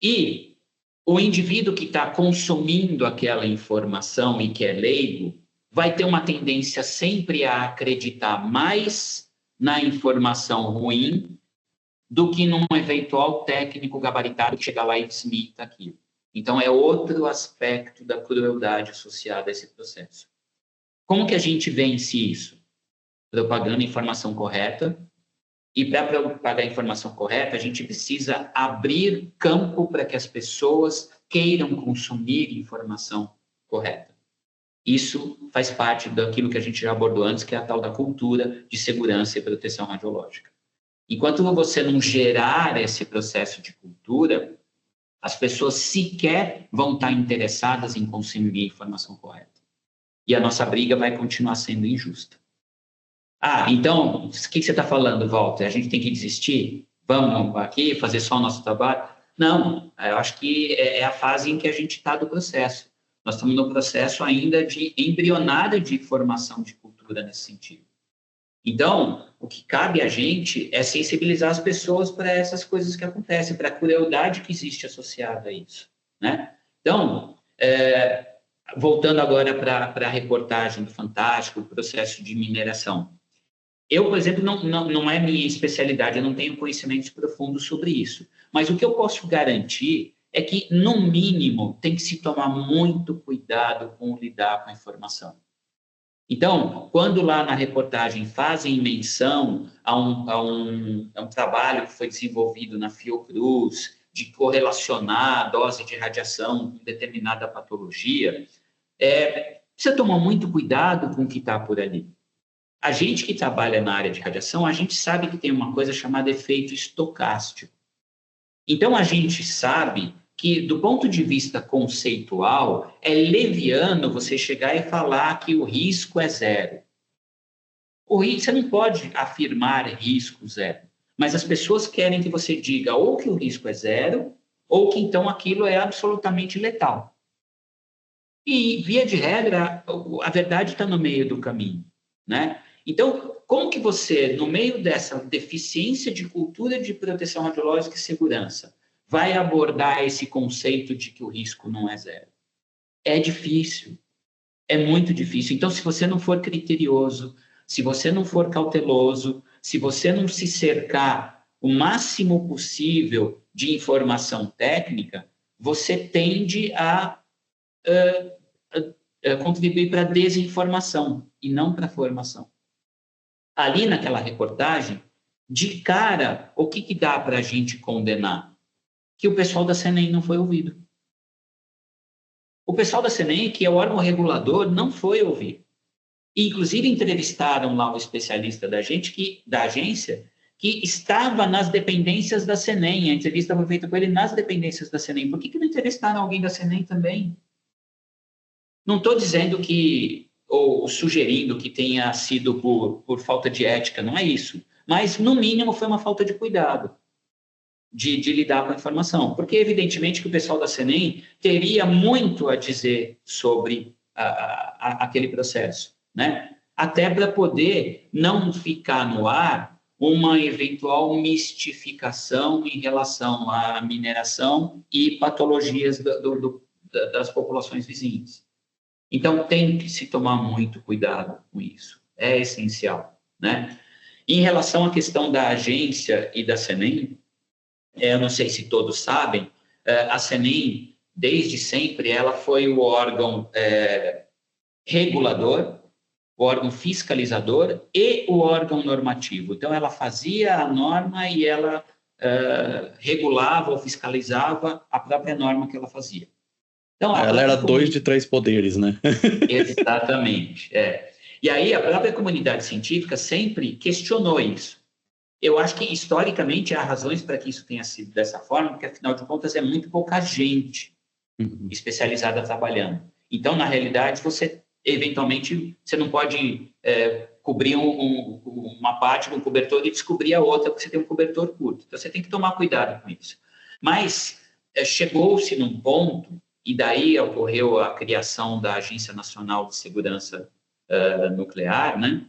S3: E o indivíduo que está consumindo aquela informação e que é leigo, vai ter uma tendência sempre a acreditar mais na informação ruim do que num eventual técnico gabaritado que chega lá e desmita aquilo. Então, é outro aspecto da crueldade associada a esse processo. Como que a gente vence isso? Propagando a informação correta. E para propagar a informação correta, a gente precisa abrir campo para que as pessoas queiram consumir informação correta. Isso faz parte daquilo que a gente já abordou antes, que é a tal da cultura de segurança e proteção radiológica. Enquanto você não gerar esse processo de cultura, as pessoas sequer vão estar interessadas em consumir a informação correta. E a nossa briga vai continuar sendo injusta. Então, o que você está falando, Walter? A gente tem que desistir? Vamos aqui fazer só o nosso trabalho? Não, eu acho que é a fase em que a gente está do processo. Nós estamos no processo ainda de embrionário de formação de cultura nesse sentido. Então, o que cabe a gente é sensibilizar as pessoas para essas coisas que acontecem, para a crueldade que existe associada a isso, né? Então, voltando agora para a reportagem do Fantástico, o processo de mineração. Eu, por exemplo, não é minha especialidade, eu não tenho conhecimentos profundos sobre isso. Mas o que eu posso garantir é que, no mínimo, tem que se tomar muito cuidado com lidar com a informação. Então, quando lá na reportagem fazem menção a um trabalho que foi desenvolvido na Fiocruz, de correlacionar a dose de radiação com determinada patologia, precisa tomar muito cuidado com o que está por ali. A gente que trabalha na área de radiação, a gente sabe que tem uma coisa chamada efeito estocástico. Então, a gente sabe que, do ponto de vista conceitual, é leviano você chegar e falar que o risco é zero. Você não pode afirmar risco zero, mas as pessoas querem que você diga ou que o risco é zero, ou que, então, aquilo é absolutamente letal. E, via de regra, a verdade está no meio do caminho, né? Então, como que você, no meio dessa deficiência de cultura de proteção radiológica e segurança, vai abordar esse conceito de que o risco não é zero? É difícil, é muito difícil. Então, se você não for criterioso, se você não for cauteloso, se você não se cercar o máximo possível de informação técnica, você tende a contribuir para a desinformação e não para a formação. Ali naquela reportagem, de cara, o que dá para a gente condenar? Que o pessoal da CNEM não foi ouvido. O pessoal da CNEM, que é o órgão regulador, não foi ouvido. E, inclusive, entrevistaram lá o especialista da agência, que estava nas dependências da CNEM. A entrevista foi feita com ele nas dependências da CNEM. Por que não entrevistaram alguém da CNEM também? Não estou dizendo que, ou sugerindo que tenha sido por falta de ética, não é isso. Mas, no mínimo, foi uma falta de cuidado de lidar com a informação. Porque, evidentemente, que o pessoal da CNEM teria muito a dizer sobre aquele processo, né? Até para poder não ficar no ar uma eventual mistificação em relação à mineração e patologias das populações vizinhas. Então, tem que se tomar muito cuidado com isso. É essencial, né? Em relação à questão da agência e da CNEM, eu não sei se todos sabem, a CNEM, desde sempre, ela foi o órgão regulador, o órgão fiscalizador e o órgão normativo. Então, ela fazia a norma e ela regulava ou fiscalizava a própria norma que ela fazia. Então,
S1: ela era 2 de 3 poderes, né?
S3: Exatamente, E aí a própria comunidade científica sempre questionou isso. Eu acho que, historicamente, há razões para que isso tenha sido dessa forma, porque, afinal de contas, é muito pouca gente especializada trabalhando. Então, na realidade, você, eventualmente, você não pode cobrir uma parte de um cobertor e descobrir a outra, porque você tem um cobertor curto. Então, você tem que tomar cuidado com isso. Mas chegou-se num ponto, e daí ocorreu a criação da Agência Nacional de Segurança Nuclear, né?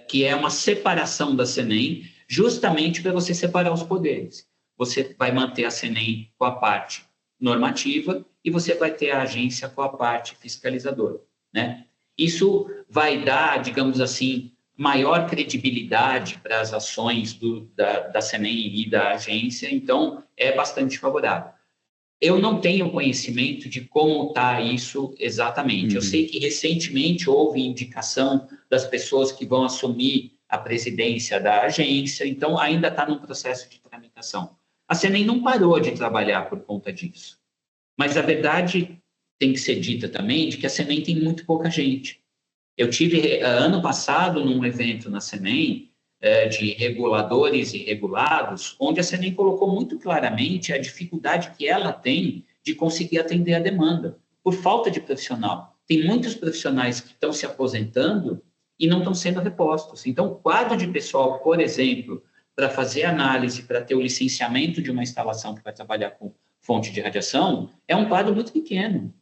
S3: Que é uma separação da CNEM, justamente para você separar os poderes. Você vai manter a CNEM com a parte normativa e você vai ter a agência com a parte fiscalizadora, né? Isso vai dar, digamos assim, maior credibilidade para as ações da CNEM e da agência, então é bastante favorável. Eu não tenho conhecimento de como está isso exatamente. Eu sei que recentemente houve indicação das pessoas que vão assumir a presidência da agência, então ainda está num processo de tramitação. A CNEM não parou de trabalhar por conta disso. Mas a verdade tem que ser dita também de que a CNEM tem muito pouca gente. Eu tive, ano passado, num evento na CNEM, de reguladores e regulados, onde a CNEM colocou muito claramente a dificuldade que ela tem de conseguir atender a demanda, por falta de profissional. Tem muitos profissionais que estão se aposentando e não estão sendo repostos. Então, o quadro de pessoal, por exemplo, para fazer análise, para ter o licenciamento de uma instalação que vai trabalhar com fonte de radiação, é um quadro muito pequeno,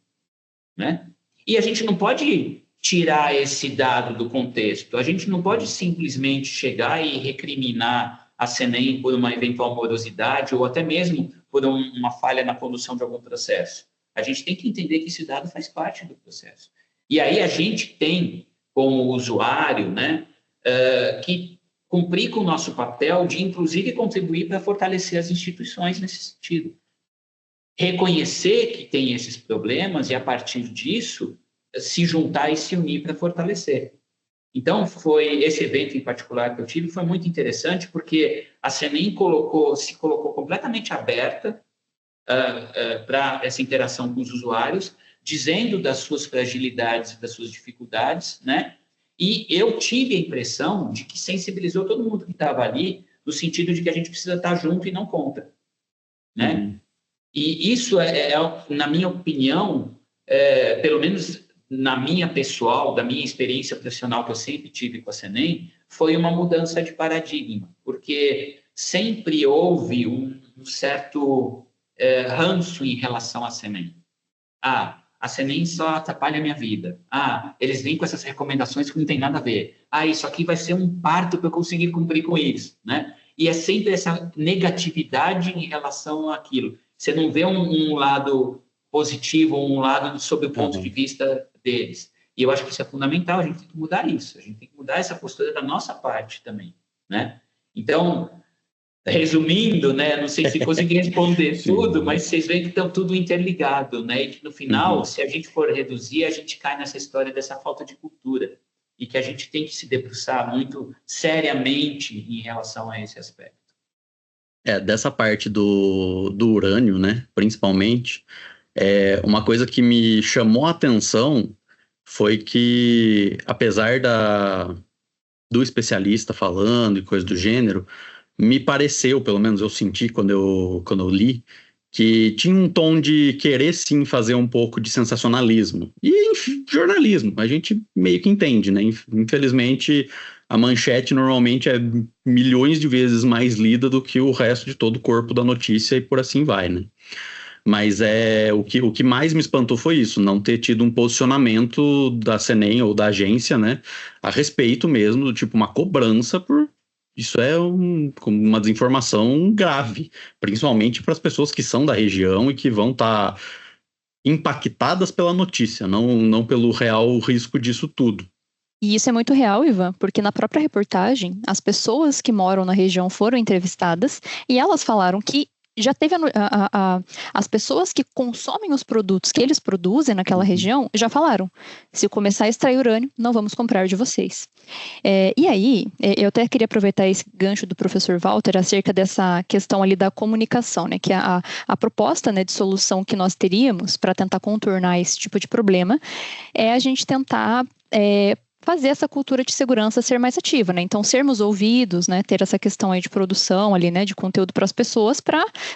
S3: né? E a gente não pode tirar esse dado do contexto. A gente não pode simplesmente chegar e recriminar a CNEM por uma eventual morosidade ou até mesmo por uma falha na condução de algum processo. A gente tem que entender que esse dado faz parte do processo. E aí a gente tem, como usuário, né, que cumprir com o nosso papel de, inclusive, contribuir para fortalecer as instituições nesse sentido. Reconhecer que tem esses problemas e, a partir disso, se juntar e se unir para fortalecer. Então, esse evento em particular que eu tive foi muito interessante, porque a CNEM se colocou completamente aberta para essa interação com os usuários, dizendo das suas fragilidades e das suas dificuldades, né? E eu tive a impressão de que sensibilizou todo mundo que estava ali, no sentido de que a gente precisa estar junto e não contra, né? E isso, na minha opinião, pelo menos na minha pessoal, da minha experiência profissional que eu sempre tive com a CNEM, foi uma mudança de paradigma, porque sempre houve um certo ranço em relação à CNEM. A CNEM só atrapalha a minha vida. Eles vêm com essas recomendações que não tem nada a ver. Isso aqui vai ser um parto para eu conseguir cumprir com isso, né? E é sempre essa negatividade em relação àquilo. Você não vê um lado positivo, um lado sob o ponto de vista deles. E eu acho que isso é fundamental, a gente tem que mudar isso, a gente tem que mudar essa postura da nossa parte também, né? Então, resumindo, né, não sei se consegui responder tudo, mas vocês veem que estão tudo interligado, né? E que no final, se a gente for reduzir, a gente cai nessa história dessa falta de cultura e que a gente tem que se debruçar muito seriamente em relação a esse aspecto.
S1: Dessa parte do urânio, né, principalmente, uma coisa que me chamou a atenção foi que, apesar do especialista falando e coisa do gênero, me pareceu, pelo menos eu senti quando eu li, que tinha um tom de querer sim fazer um pouco de sensacionalismo. E enfim, jornalismo, a gente meio que entende, né? Infelizmente, a manchete normalmente é milhões de vezes mais lida do que o resto de todo o corpo da notícia e por assim vai, né? Mas o que mais me espantou foi isso, não ter tido um posicionamento da CNEM ou da agência, né, a respeito mesmo, tipo uma cobrança por... Isso é uma desinformação grave, principalmente para as pessoas que são da região e que vão estar impactadas pela notícia, não pelo real risco disso tudo.
S2: E isso é muito real, Ivan, porque na própria reportagem, as pessoas que moram na região foram entrevistadas e elas falaram que já teve as pessoas que consomem os produtos que eles produzem naquela região, já falaram, se começar a extrair urânio, não vamos comprar de vocês. E aí, eu até queria aproveitar esse gancho do professor Walter acerca dessa questão ali da comunicação, né, que a proposta, né, de solução que nós teríamos para tentar contornar esse tipo de problema é a gente tentar fazer essa cultura de segurança ser mais ativa, né? Então, sermos ouvidos, né? Ter essa questão aí de produção ali, né? De conteúdo para as pessoas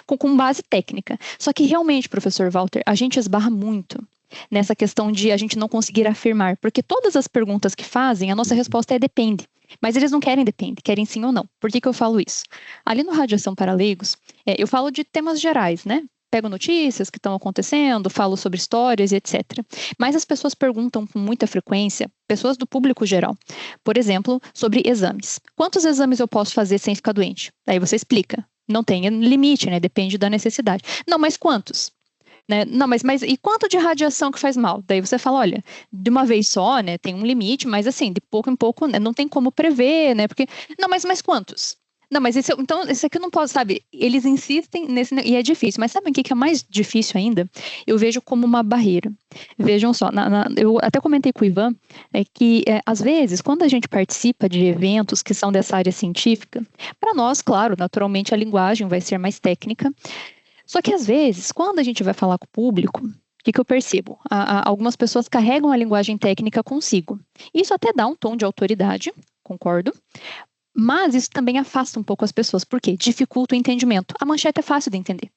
S2: com base técnica. Só que realmente, professor Walter, a gente esbarra muito nessa questão de a gente não conseguir afirmar, porque todas as perguntas que fazem, a nossa resposta é depende. Mas eles não querem depende, querem sim ou não. Por que eu falo isso? Ali no Radiação para Leigos, eu falo de temas gerais, né? Pego notícias que estão acontecendo, falo sobre histórias e etc. Mas as pessoas perguntam com muita frequência, pessoas do público geral, por exemplo, sobre exames. Quantos exames eu posso fazer sem ficar doente? Aí você explica. Não tem limite, né? Depende da necessidade. Não, mas quantos? Né? Não, mas e quanto de radiação que faz mal? Daí você fala, olha, de uma vez só, né? Tem um limite, mas assim, de pouco em pouco, né, não tem como prever, né? Porque, não, mas quantos? Não, mas então, esse aqui eu não posso, sabe? Eles insistem nesse, e é difícil. Mas sabe o que é mais difícil ainda? Eu vejo como uma barreira. Vejam só, eu até comentei com o Ivan, que às vezes, quando a gente participa de eventos que são dessa área científica, para nós, claro, naturalmente a linguagem vai ser mais técnica. Só que às vezes, quando a gente vai falar com o público, o que eu percebo? Algumas pessoas carregam a linguagem técnica consigo. Isso até dá um tom de autoridade, concordo. Mas isso também afasta um pouco as pessoas. Por quê? Dificulta o entendimento. A manchete é fácil de entender.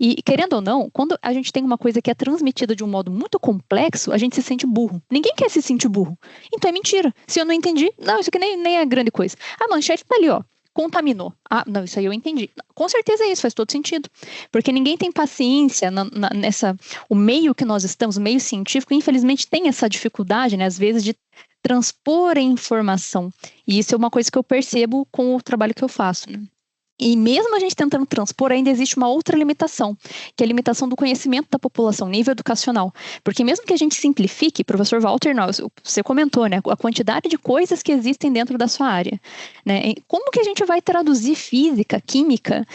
S2: E, querendo ou não, quando a gente tem uma coisa que é transmitida de um modo muito complexo, a gente se sente burro. Ninguém quer se sentir burro. Então é mentira. Se eu não entendi, não, isso aqui nem é grande coisa. A manchete tá ali, ó. Contaminou. Ah, não, isso aí eu entendi. Com certeza é isso, faz todo sentido. Porque ninguém tem paciência o meio que nós estamos, o meio científico, infelizmente tem essa dificuldade, né, às vezes, de transpor a informação. E isso é uma coisa que eu percebo com o trabalho que eu faço, né? E mesmo a gente tentando transpor, ainda existe uma outra limitação, que é a limitação do conhecimento da população, nível educacional. Porque mesmo que a gente simplifique, professor Walter, você comentou, né, a quantidade de coisas que existem dentro da sua área, né? Como que a gente vai traduzir física, química,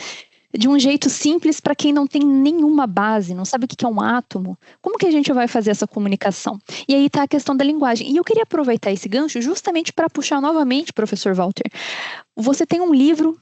S2: de um jeito simples para quem não tem nenhuma base, não sabe o que é um átomo? Como que a gente vai fazer essa comunicação? E aí está a questão da linguagem. E eu queria aproveitar esse gancho justamente para puxar novamente, professor Walter. Você tem um livro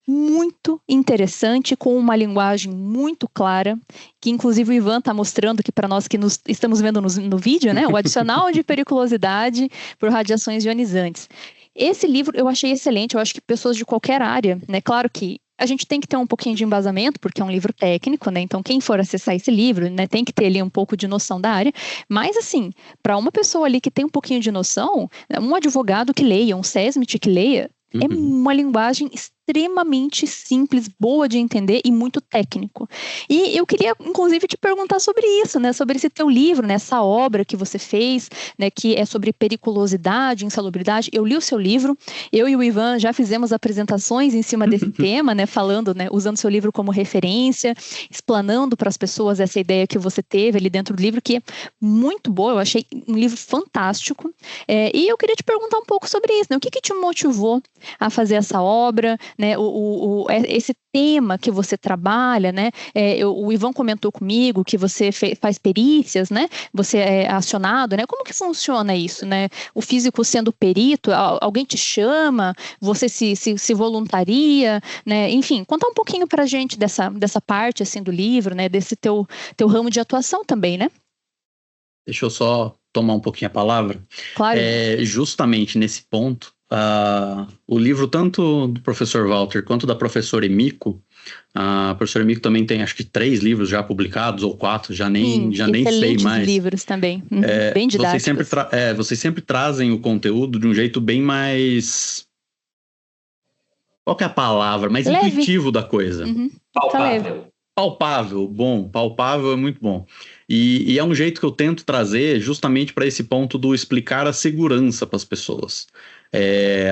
S2: muito interessante, com uma linguagem muito clara, que inclusive o Ivan está mostrando aqui para nós que estamos vendo no vídeo, né? O adicional de periculosidade por radiações ionizantes. Esse livro eu achei excelente, eu acho que pessoas de qualquer área, né? Claro que a gente tem que ter um pouquinho de embasamento, porque é um livro técnico, né? Então, quem for acessar esse livro, né, tem que ter ali um pouco de noção da área. Mas, assim, para uma pessoa ali que tem um pouquinho de noção, um advogado que leia, um SESMIT que leia, é uma linguagem extremamente simples, boa de entender e muito técnico. E eu queria, inclusive, te perguntar sobre isso, né? Sobre esse teu livro, né? Essa obra que você fez, né? Que é sobre periculosidade, insalubridade. Eu li o seu livro, eu e o Ivan já fizemos apresentações em cima desse tema, né? Falando, né? Usando seu livro como referência, explanando para as pessoas essa ideia que você teve ali dentro do livro, que é muito boa, eu achei um livro fantástico. E eu queria te perguntar um pouco sobre isso, né? O que te motivou a fazer essa obra, né? Esse tema que você trabalha, né? O Ivan comentou comigo que você faz perícias, né? Você é acionado, né? Como que funciona isso, né? O físico sendo perito, alguém te chama, você se voluntaria, né? Enfim, contar um pouquinho pra gente dessa parte, assim, do livro, né? Desse teu ramo de atuação também, né?
S1: Deixa eu só tomar um pouquinho a palavra.
S2: Claro.
S1: Justamente nesse ponto, o livro tanto do professor Walter quanto da professora Emiko, a professora Emiko também tem acho que 3 livros já publicados, ou 4, já nem sei mais.
S2: Livros também, bem didáticos.
S1: Vocês sempre trazem o conteúdo de um jeito bem mais... Qual que é a palavra? Mais
S2: leve.
S1: Intuitivo da coisa.
S3: Palpável.
S1: Palpável é muito bom. E é um jeito que eu tento trazer justamente para esse ponto do explicar a segurança para as pessoas.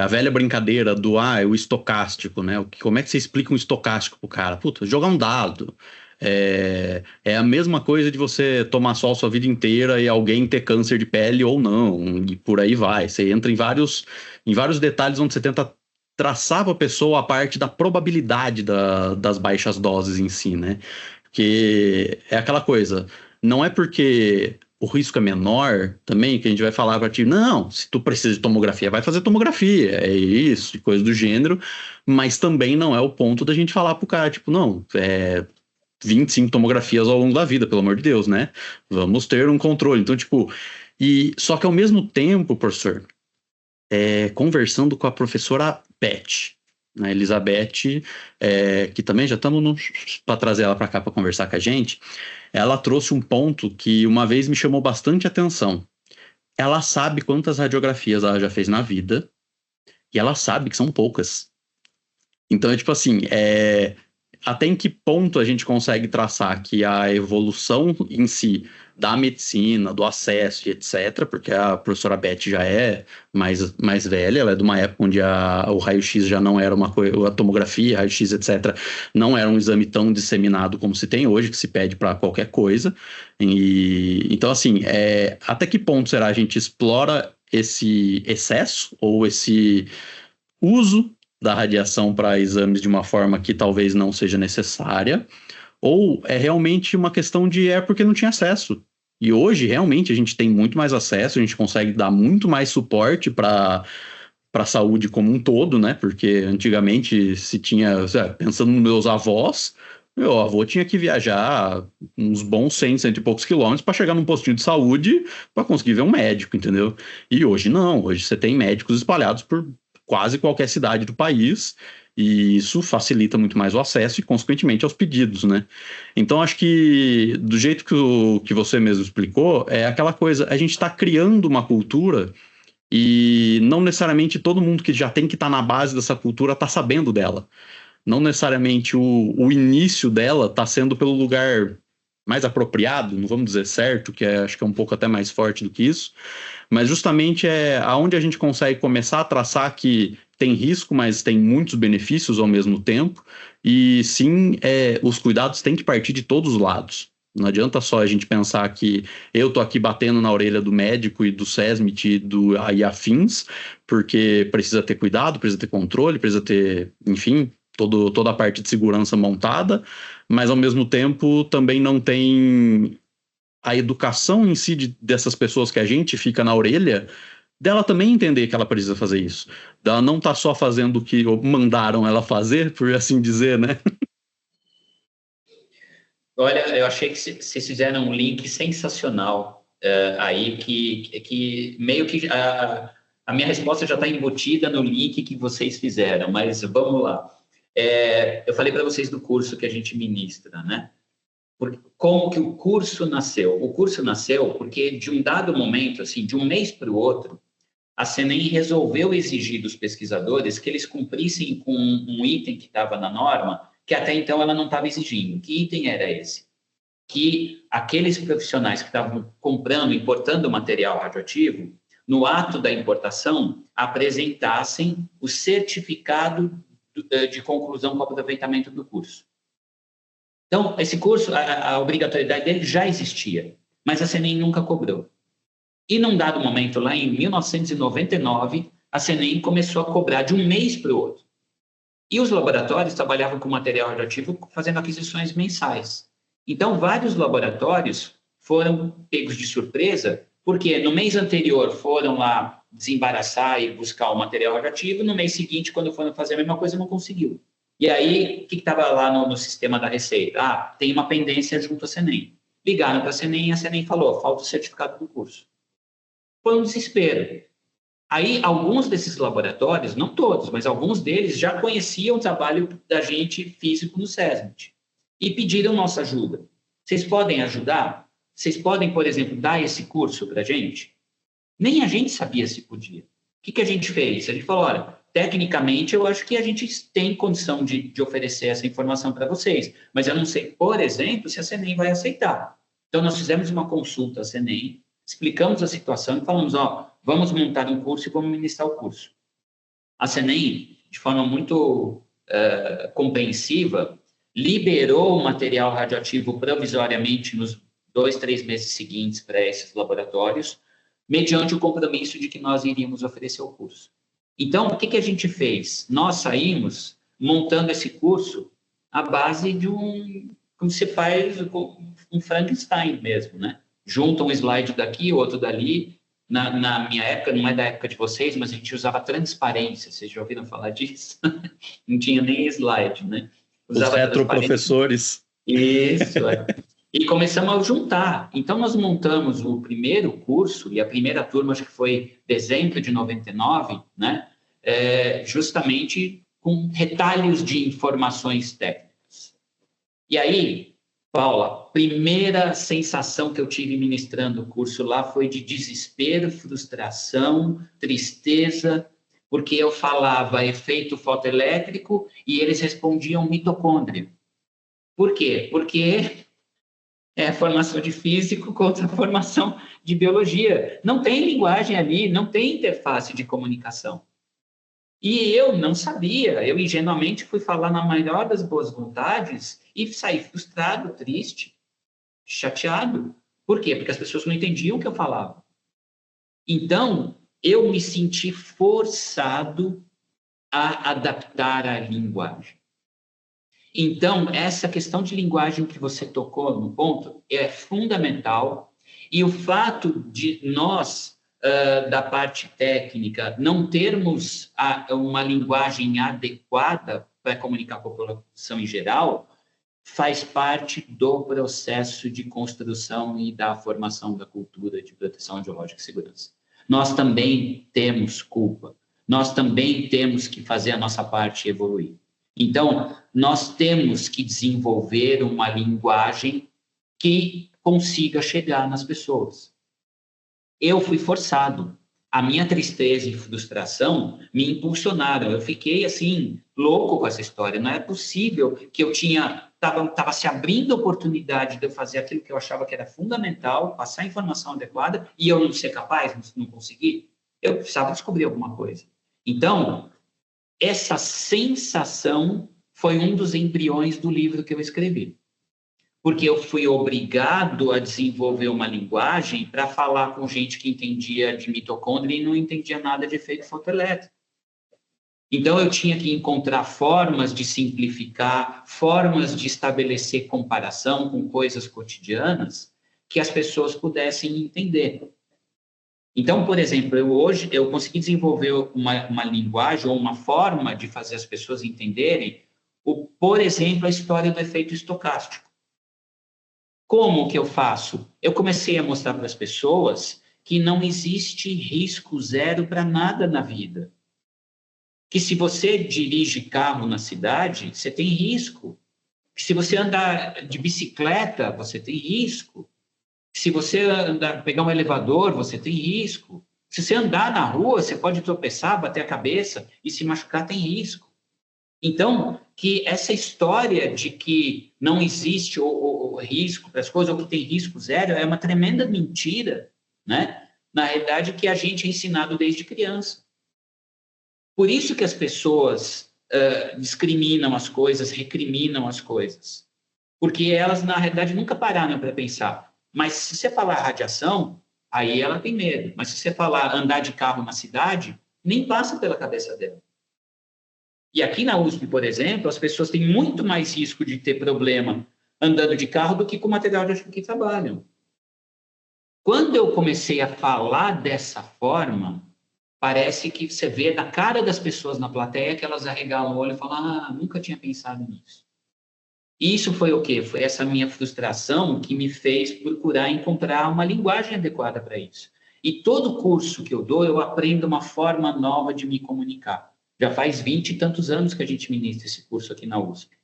S1: A velha brincadeira do o estocástico, né? Como é que você explica um estocástico pro cara? Puta, jogar um dado. É a mesma coisa de você tomar sol sua vida inteira e alguém ter câncer de pele ou não, e por aí vai. Você entra em vários detalhes onde você tenta traçar para a pessoa a parte da probabilidade das baixas doses em si, né? Porque é aquela coisa, não é porque o risco é menor também que a gente vai falar para ti, não, se tu precisa de tomografia, vai fazer tomografia, é isso, e coisa do gênero, mas também não é o ponto da gente falar pro cara, tipo, não, 25 tomografias ao longo da vida, pelo amor de Deus, né? Vamos ter um controle. Então, tipo, só que ao mesmo tempo, professor, conversando com a professora Beth, né, Elizabeth, que também já estamos para trazer ela para cá para conversar com a gente. Ela trouxe um ponto que uma vez me chamou bastante atenção. Ela sabe quantas radiografias ela já fez na vida e ela sabe que são poucas. Então, tipo assim, até em que ponto a gente consegue traçar que a evolução em si da medicina, do acesso e etc., porque a professora Beth já é mais velha, ela é de uma época onde o raio-x já não era uma coisa, a tomografia, raio-x, etc., não era um exame tão disseminado como se tem hoje, que se pede para qualquer coisa. Então, assim, até que ponto será a gente explora esse excesso ou esse uso da radiação para exames de uma forma que talvez não seja necessária, ou é realmente uma questão de porque não tinha acesso. E hoje, realmente, a gente tem muito mais acesso, a gente consegue dar muito mais suporte para a saúde como um todo, né? Porque antigamente se tinha, pensando nos meus avós, meu avô tinha que viajar uns bons 100 e poucos quilômetros para chegar num postinho de saúde para conseguir ver um médico, entendeu? E hoje não, hoje você tem médicos espalhados por quase qualquer cidade do país, e isso facilita muito mais o acesso e, consequentemente, aos pedidos, né? Então, acho que, do jeito que você mesmo explicou, é aquela coisa, a gente está criando uma cultura e não necessariamente todo mundo que já tem que estar na base dessa cultura está sabendo dela. Não necessariamente o início dela está sendo pelo lugar mais apropriado, não vamos dizer certo, que acho que é um pouco até mais forte do que isso, mas justamente aonde a gente consegue começar a traçar que tem risco, mas tem muitos benefícios ao mesmo tempo, e sim, os cuidados têm que partir de todos os lados. Não adianta só a gente pensar que eu tô aqui batendo na orelha do médico e do SESMIT e afins, porque precisa ter cuidado, precisa ter controle, precisa ter, enfim, toda a parte de segurança montada, mas ao mesmo tempo também não tem a educação em si dessas pessoas que a gente fica na orelha, dela também entender que ela precisa fazer isso. Dela não tá só fazendo o que mandaram ela fazer, por assim dizer, né?
S3: Olha, eu achei que vocês fizeram um link sensacional aí, que meio que a minha resposta já está embutida no link que vocês fizeram, mas vamos lá. Eu falei para vocês do curso que a gente ministra, né? Como que o curso nasceu? O curso nasceu porque, de um dado momento, assim, de um mês para o outro, a CNEM resolveu exigir dos pesquisadores que eles cumprissem com um item que estava na norma, que até então ela não estava exigindo. Que item era esse? Que aqueles profissionais que estavam comprando, importando material radioativo, no ato da importação, apresentassem o certificado de conclusão com aproveitamento do curso. Então, esse curso, a obrigatoriedade dele já existia, mas a CNEM nunca cobrou. E num dado momento, lá em 1999, a CNEM começou a cobrar de um mês para o outro. E os laboratórios trabalhavam com material radioativo fazendo aquisições mensais. Então, vários laboratórios foram pegos de surpresa, porque no mês anterior foram lá desembaraçar e buscar o material radioativo, no mês seguinte, quando foram fazer a mesma coisa, não conseguiu. E aí, o que estava lá no sistema da Receita? Tem uma pendência junto à CNEM. Ligaram para a CNEM e a CNEM falou, falta o certificado do curso. Foi um desespero. Aí, alguns desses laboratórios, não todos, mas alguns deles já conheciam o trabalho da gente físico no SESMIT e pediram nossa ajuda. Vocês podem ajudar? Vocês podem, por exemplo, dar esse curso para a gente? Nem a gente sabia se podia. O que a gente fez? A gente falou, olha, tecnicamente eu acho que a gente tem condição de oferecer essa informação para vocês, mas eu não sei, por exemplo, se a CNEM vai aceitar. Então, nós fizemos uma consulta à CNEM, explicamos a situação e falamos, vamos montar um curso e vamos ministrar o curso. A CNEM, de forma muito compreensiva, liberou o material radioativo provisoriamente nos 2, 3 meses seguintes para esses laboratórios, mediante o compromisso de que nós iríamos oferecer o curso. Então, o que a gente fez? Nós saímos montando esse curso à base de como se faz um Frankenstein mesmo, né? Junta um slide daqui, outro dali. Na minha época, não é da época de vocês, mas a gente usava transparência. Vocês já ouviram falar disso? Não tinha nem slide, né?
S1: Usava os retroprofessores.
S3: Isso, E começamos a juntar. Então, nós montamos o primeiro curso, e a primeira turma, acho que foi dezembro de 99, né? Justamente com retalhos de informações técnicas. E aí, Paula, primeira sensação que eu tive ministrando o curso lá foi de desespero, frustração, tristeza, porque eu falava efeito fotoelétrico e eles respondiam mitocôndria. Por quê? Porque é a formação de físico contra a formação de biologia. Não tem linguagem ali, não tem interface de comunicação. E eu não sabia, eu ingenuamente fui falar na maior das boas vontades e saí frustrado, triste, chateado. Por quê? Porque as pessoas não entendiam o que eu falava. Então, eu me senti forçado a adaptar a linguagem. Então, essa questão de linguagem que você tocou no ponto é fundamental, e o fato de nós, da parte técnica, não termos uma linguagem adequada para comunicar com a população em geral, faz parte do processo de construção e da formação da cultura de proteção radiológica e segurança. Nós também temos culpa, nós também temos que fazer a nossa parte evoluir. Então, nós temos que desenvolver uma linguagem que consiga chegar nas pessoas. Eu fui forçado. A minha tristeza e frustração me impulsionaram. Eu fiquei, assim, louco com essa história. Não é possível que eu estava se abrindo a oportunidade de eu fazer aquilo que eu achava que era fundamental, passar a informação adequada, e eu não ser capaz, não conseguir. Eu precisava descobrir alguma coisa. Então, essa sensação foi um dos embriões do livro que eu escrevi. Porque eu fui obrigado a desenvolver uma linguagem para falar com gente que entendia de mitocôndria e não entendia nada de efeito fotoelétrico. Então, eu tinha que encontrar formas de simplificar, formas de estabelecer comparação com coisas cotidianas que as pessoas pudessem entender. Então, por exemplo, hoje eu consegui desenvolver uma linguagem ou uma forma de fazer as pessoas entenderem, por exemplo, a história do efeito estocástico. Como que eu faço? Eu comecei a mostrar para as pessoas que não existe risco zero para nada na vida. Que se você dirige carro na cidade, você tem risco. Que se você andar de bicicleta, você tem risco. Se você pegar um elevador, você tem risco. Se você andar na rua, você pode tropeçar, bater a cabeça e se machucar, tem risco. Então, que essa história de que não existe o risco para as coisas, ou que tem risco zero, é uma tremenda mentira, né? Na realidade, que a gente é ensinado desde criança. Por isso que as pessoas discriminam as coisas, recriminam as coisas. Porque elas, na realidade, nunca pararam para pensar. Mas se você falar radiação, aí ela tem medo. Mas se você falar andar de carro na cidade, nem passa pela cabeça dela. E aqui na USP, por exemplo, as pessoas têm muito mais risco de ter problema andando de carro do que com o material que trabalham. Quando eu comecei a falar dessa forma, parece que você vê na cara das pessoas na plateia que elas arregalam o olho e falam, nunca tinha pensado nisso. Isso foi o quê? Foi essa minha frustração que me fez procurar encontrar uma linguagem adequada para isso. E todo curso que eu dou, eu aprendo uma forma nova de me comunicar. Já faz 20 e tantos anos que a gente ministra esse curso aqui na USP.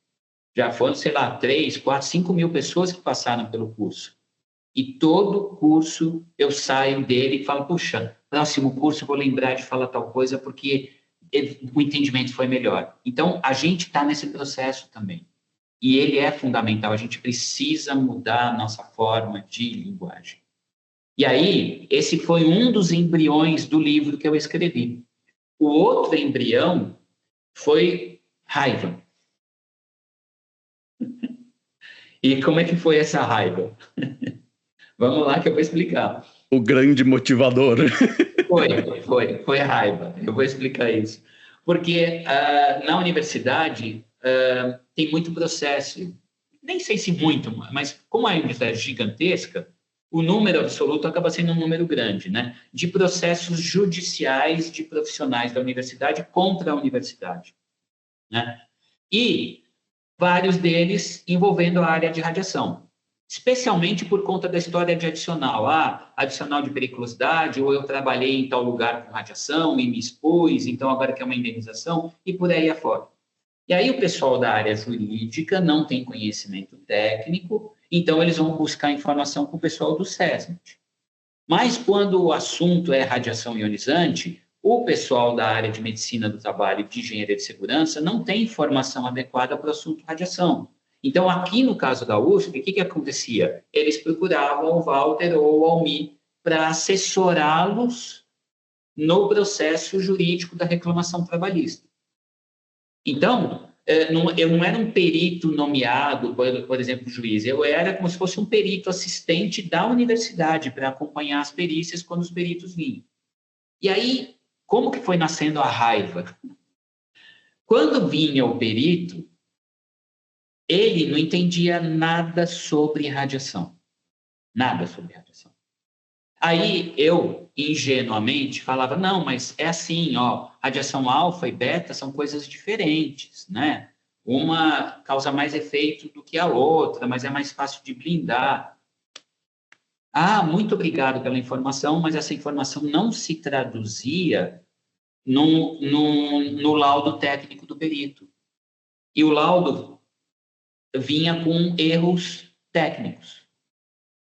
S3: Já foram, 3, 4, 5 mil pessoas que passaram pelo curso. E todo curso eu saio dele e falo, puxa, próximo curso eu vou lembrar de falar tal coisa porque o entendimento foi melhor. Então, a gente está nesse processo também. E ele é fundamental, a gente precisa mudar a nossa forma de linguagem. E aí, esse foi um dos embriões do livro que eu escrevi. O outro embrião foi raiva. E como é que foi essa raiva? Vamos lá que eu vou explicar.
S1: O grande motivador.
S3: Foi a raiva. Eu vou explicar isso. Porque na universidade tem muito processo. Nem sei se muito, mas como a universidade é gigantesca, o número absoluto acaba sendo um número grande, né? De processos judiciais de profissionais da universidade contra a universidade, né? E vários deles envolvendo a área de radiação. especialmente por conta da história de adicional. Adicional de periculosidade, ou eu trabalhei em tal lugar com radiação e me expus, então agora quer uma indenização, e por aí afora. E aí o pessoal da área jurídica não tem conhecimento técnico, então eles vão buscar informação com o pessoal do SESMIT. Mas quando o assunto é radiação ionizante, o pessoal da área de medicina do trabalho e de engenharia de segurança não tem informação adequada para o assunto radiação. Então, aqui no caso da USP, o que acontecia? Eles procuravam o Walter ou o Almir para assessorá-los no processo jurídico da reclamação trabalhista. Então, eu não era um perito nomeado, por exemplo, juiz, eu era como se fosse um perito assistente da universidade para acompanhar as perícias quando os peritos vinham. E aí, como que foi nascendo a raiva? Quando vinha o perito, ele não entendia nada sobre radiação. Nada sobre radiação. Aí eu, ingenuamente, falava, não, mas é assim, radiação alfa e beta são coisas diferentes, né? Uma causa mais efeito do que a outra, mas é mais fácil de blindar. Muito obrigado pela informação, mas essa informação não se traduzia no laudo técnico do perito. E o laudo vinha com erros técnicos.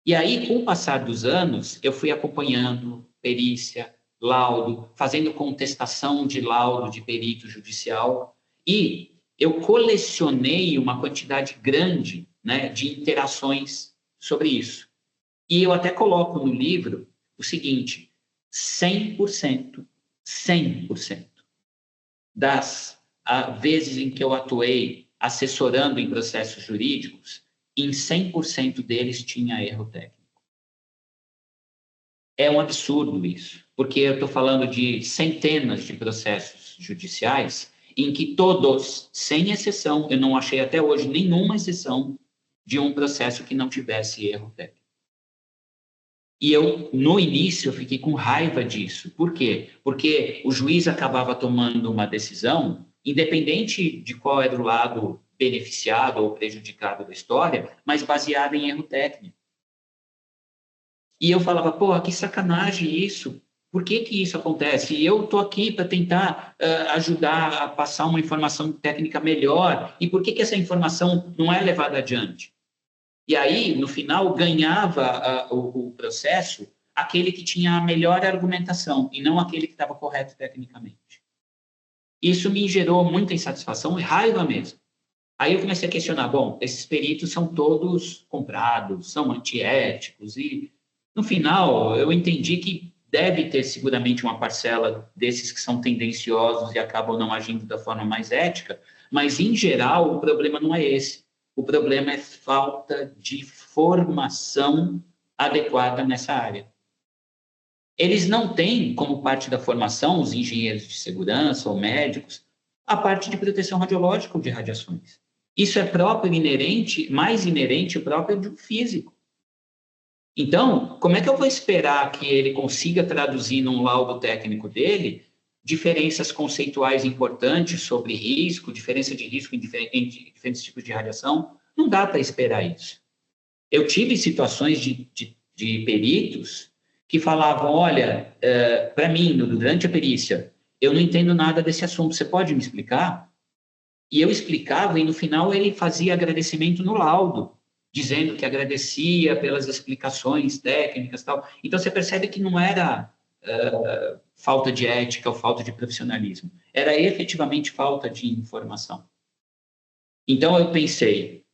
S3: E aí, com o passar dos anos, eu fui acompanhando perícia, laudo, fazendo contestação de laudo de perito judicial, e eu colecionei uma quantidade grande, né, de interações sobre isso. E eu até coloco no livro o seguinte: 100% das vezes em que eu atuei assessorando em processos jurídicos, em 100% deles tinha erro técnico. É um absurdo isso, porque eu estou falando de centenas de processos judiciais em que todos, sem exceção, eu não achei até hoje nenhuma exceção de um processo que não tivesse erro técnico. E eu, no início, eu fiquei com raiva disso. Por quê? Porque o juiz acabava tomando uma decisão, independente de qual era o lado beneficiado ou prejudicado da história, mas baseada em erro técnico. E eu falava, que sacanagem isso. Por que isso acontece? E eu estou aqui para tentar ajudar a passar uma informação técnica melhor. E por que essa informação não é levada adiante? E aí, no final, ganhava o processo aquele que tinha a melhor argumentação e não aquele que estava correto tecnicamente. Isso me gerou muita insatisfação e raiva mesmo. Aí eu comecei a questionar, esses peritos são todos comprados, são antiéticos, e no final eu entendi que deve ter seguramente uma parcela desses que são tendenciosos e acabam não agindo da forma mais ética, mas em geral o problema não é esse. O problema é falta de formação adequada nessa área. Eles não têm como parte da formação, os engenheiros de segurança ou médicos, a parte de proteção radiológica ou de radiações. Isso é próprio, mais inerente próprio de um físico. Então, como é que eu vou esperar que ele consiga traduzir num laudo técnico dele diferenças conceituais importantes sobre risco, diferença de risco em diferentes tipos de radiação? Não dá para esperar isso. Eu tive situações de peritos que falavam, olha, para mim, durante a perícia, eu não entendo nada desse assunto, você pode me explicar? E eu explicava, e no final ele fazia agradecimento no laudo, dizendo que agradecia pelas explicações técnicas e tal. Então, você percebe que não era falta de ética ou falta de profissionalismo, era efetivamente falta de informação. Então, eu pensei,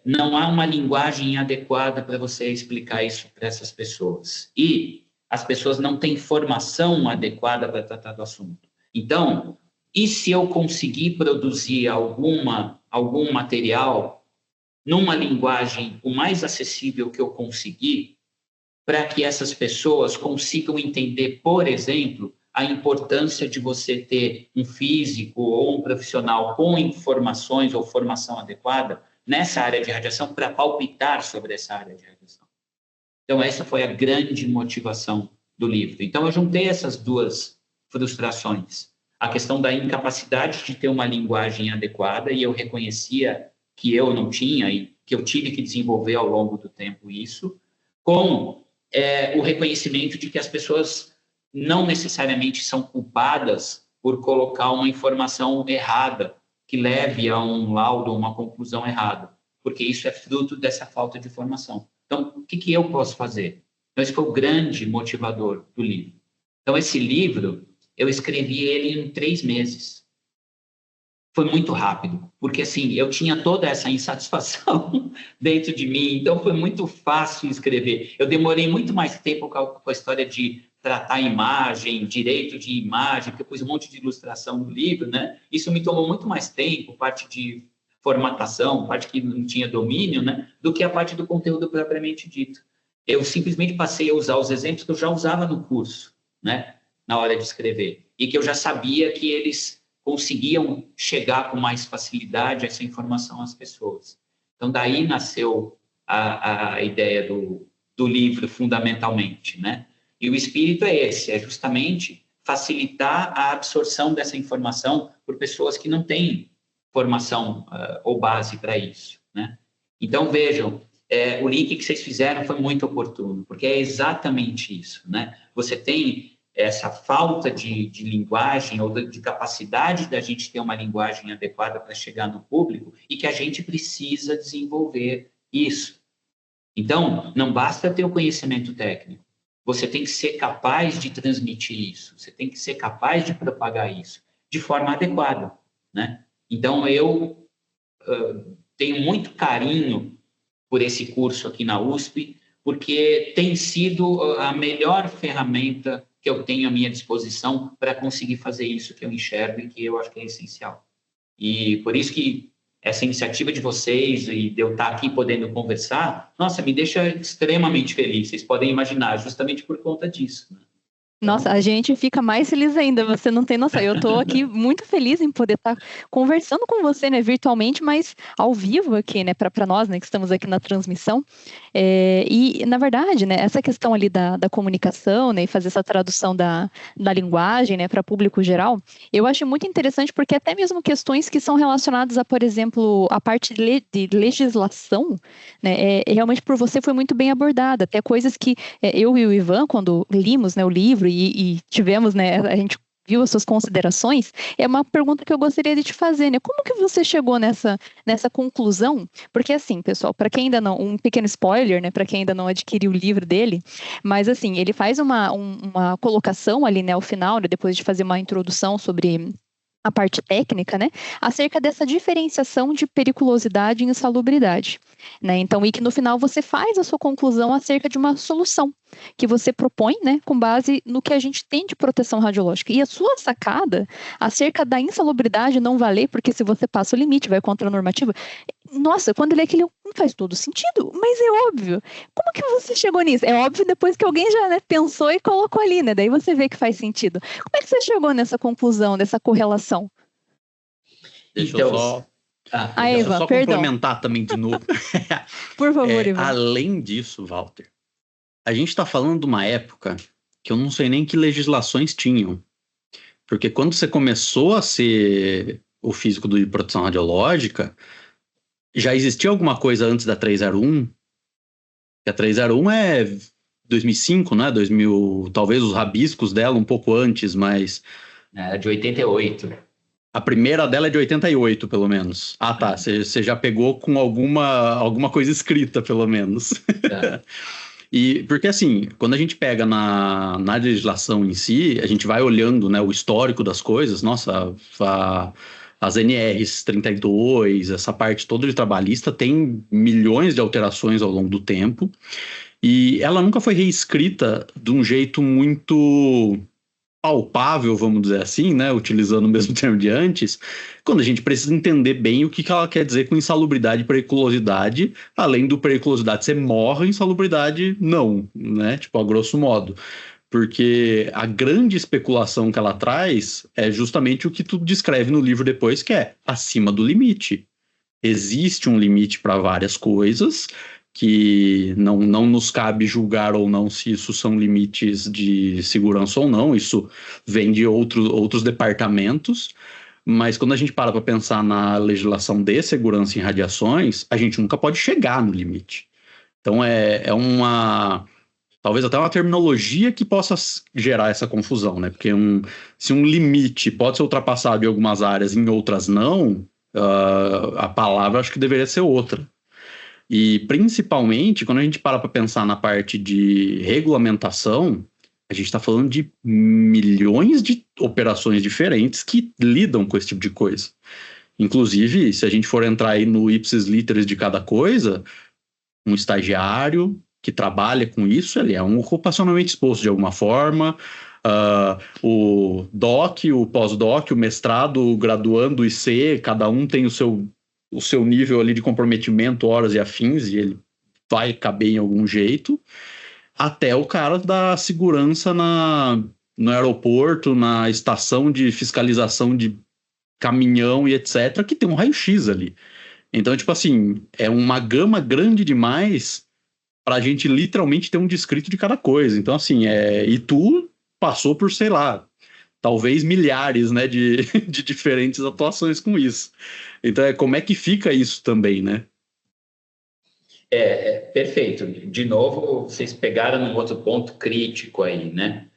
S3: não há uma linguagem adequada para você explicar isso para essas pessoas. E as pessoas não têm formação adequada para tratar do assunto. Então, e se eu conseguir produzir algum material numa linguagem o mais acessível que eu conseguir, para que essas pessoas consigam entender, por exemplo, a importância de você ter um físico ou um profissional com informações ou formação adequada nessa área de radiação para palpitar sobre essa área de radiação. Então, essa foi a grande motivação do livro. Então, eu juntei essas duas frustrações. A questão da incapacidade de ter uma linguagem adequada, e eu reconhecia que eu não tinha, e que eu tive que desenvolver ao longo do tempo isso, com o reconhecimento de que as pessoas não necessariamente são culpadas por colocar uma informação errada, que leve a um laudo, uma conclusão errada, porque isso é fruto dessa falta de informação. Então, o que eu posso fazer? Então, esse foi o grande motivador do livro. Então, esse livro, eu escrevi ele em 3 meses. Foi muito rápido, porque assim, eu tinha toda essa insatisfação dentro de mim, então foi muito fácil escrever. Eu demorei muito mais tempo com a história de tratar imagem, direito de imagem, porque eu pus um monte de ilustração no livro, né? Isso me tomou muito mais tempo, parte de formatação, parte que não tinha domínio, né? Do que a parte do conteúdo propriamente dito. Eu simplesmente passei a usar os exemplos que eu já usava no curso, né? Na hora de escrever, e que eu já sabia que eles conseguiam chegar com mais facilidade essa informação às pessoas. Então, daí nasceu a ideia do livro, fundamentalmente, né? E o espírito é esse, é justamente facilitar a absorção dessa informação por pessoas que não têm formação ou base para isso, né? Então, vejam, o link que vocês fizeram foi muito oportuno, porque é exatamente isso, né? Você tem essa falta de linguagem ou de capacidade da gente ter uma linguagem adequada para chegar no público e que a gente precisa desenvolver isso. Então, não basta ter o conhecimento técnico, você tem que ser capaz de transmitir isso, você tem que ser capaz de propagar isso de forma adequada, né? Então, eu tenho muito carinho por esse curso aqui na USP, porque tem sido a melhor ferramenta que eu tenho à minha disposição para conseguir fazer isso que eu enxergo e que eu acho que é essencial. E por isso que essa iniciativa de vocês e de eu estar aqui podendo conversar, nossa, me deixa extremamente feliz. Vocês podem imaginar, justamente por conta disso, né?
S2: Nossa, a gente fica mais feliz ainda, você não tem noção. Eu estou aqui muito feliz em poder estar conversando com você, né, virtualmente, mas ao vivo aqui, né, para nós, né, que estamos aqui na transmissão. E, na verdade, né, essa questão ali da comunicação, né, e fazer essa tradução da linguagem, né, para público geral, eu acho muito interessante, porque até mesmo questões que são relacionadas a, por exemplo, a parte de legislação, né, realmente por você foi muito bem abordada, até coisas que eu e o Ivan, quando limos, né, o livro, e tivemos, né, a gente viu as suas considerações, é uma pergunta que eu gostaria de te fazer, né, como que você chegou nessa conclusão? Porque assim, pessoal, para quem ainda não, um pequeno spoiler, né, para quem ainda não adquiriu o livro dele, mas assim, ele faz uma colocação ali, né, ao final, né, depois de fazer uma introdução sobre a parte técnica, né, acerca dessa diferenciação de periculosidade e insalubridade, né, então, e que no final você faz a sua conclusão acerca de uma solução que você propõe, né, com base no que a gente tem de proteção radiológica. E a sua sacada acerca da insalubridade não valer, porque se você passa o limite, vai contra a normativa, nossa, quando eu li aquilo, não faz todo sentido, mas é óbvio. Como que você chegou nisso? É óbvio depois que alguém já, né, pensou e colocou ali, né, daí você vê que faz sentido. Como é que você chegou nessa conclusão, dessa correlação?
S1: Deixa eu só...
S2: Deixa eu
S1: só complementar também de novo.
S2: Por favor, Ivan.
S1: Além disso, Walter, a gente está falando de uma época que eu não sei nem que legislações tinham. Porque quando você começou a ser o físico de proteção radiológica, já existia alguma coisa antes da 301? A 301 é 2005, né? 2000, talvez os rabiscos dela um pouco antes, mas...
S3: É de 88.
S1: A primeira dela é de 88, pelo menos. Ah, tá. Você já pegou com alguma coisa escrita, pelo menos. É. E porque assim, quando a gente pega na legislação em si, a gente vai olhando, né, o histórico das coisas, nossa, as NRs 32, essa parte toda de trabalhista tem milhões de alterações ao longo do tempo, e ela nunca foi reescrita de um jeito muito palpável, vamos dizer assim, né, utilizando o mesmo termo de antes, quando a gente precisa entender bem o que ela quer dizer com insalubridade e periculosidade, além do periculosidade você morre, insalubridade não, né, tipo, a grosso modo. Porque a grande especulação que ela traz é justamente o que tu descreve no livro depois, que é acima do limite. Existe um limite para várias coisas, que não nos cabe julgar ou não se isso são limites de segurança ou não, isso vem de outros departamentos, Mas quando a gente para pensar na legislação de segurança em radiações, a gente nunca pode chegar no limite. Então talvez até uma terminologia que possa gerar essa confusão, né? Porque se um limite pode ser ultrapassado em algumas áreas, em outras não, a palavra acho que deveria ser outra. E principalmente quando a gente para pensar na parte de regulamentação, a gente está falando de milhões de operações diferentes que lidam com esse tipo de coisa. Inclusive, se a gente for entrar aí no ipsis literis de cada coisa, um estagiário que trabalha com isso, ele é um ocupacionalmente exposto de alguma forma. O doc, o pós-doc, o mestrado, o graduando, o IC, cada um tem o seu nível ali de comprometimento, horas e afins, e ele vai caber em algum jeito, até o cara da segurança no aeroporto, na estação de fiscalização de caminhão e etc., que tem um raio-x ali. Então, tipo assim, é uma gama grande demais para a gente literalmente ter um descrito de cada coisa. Então, assim, e tu passou por, sei lá, talvez milhares, né, de diferentes atuações com isso. Então, como é que fica isso também, né?
S3: Perfeito. De novo, vocês pegaram num outro ponto crítico aí, né?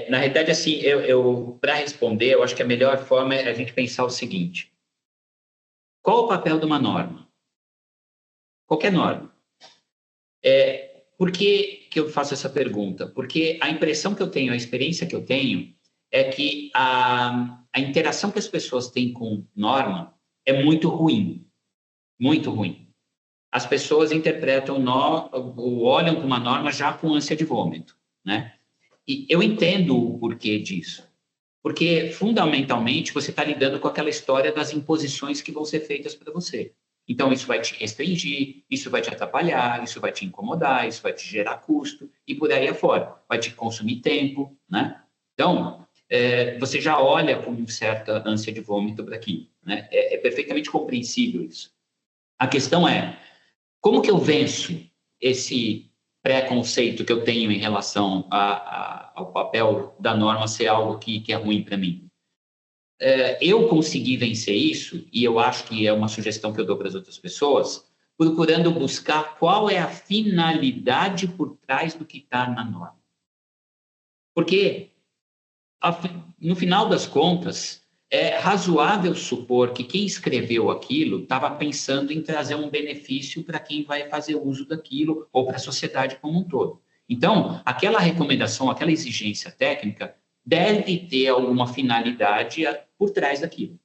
S3: Na realidade, assim, eu para responder, eu acho que a melhor forma é a gente pensar o seguinte: qual o papel de uma norma? Qualquer norma. Por que eu faço essa pergunta? Porque a impressão que eu tenho, a experiência que eu tenho, é que a interação que as pessoas têm com norma é muito ruim. Muito ruim. As pessoas interpretam, olham para uma norma já com ânsia de vômito, né? E eu entendo o porquê disso. Porque, fundamentalmente, você está lidando com aquela história das imposições que vão ser feitas para você. Então, isso vai te restringir, isso vai te atrapalhar, isso vai te incomodar, isso vai te gerar custo, e por aí afora. Vai te consumir tempo, né? Então, você já olha com certa ânsia de vômito para aqui, né? É perfeitamente compreensível isso. A questão é, como que eu venço esse preconceito que eu tenho em relação ao papel da norma ser algo que é ruim para mim? Eu consegui vencer isso, e eu acho que é uma sugestão que eu dou para as outras pessoas, procurando buscar qual é a finalidade por trás do que está na norma. Porque, no final das contas, é razoável supor que quem escreveu aquilo estava pensando em trazer um benefício para quem vai fazer uso daquilo ou para a sociedade como um todo. Então, aquela recomendação, aquela exigência técnica deve ter alguma finalidade por trás daquilo.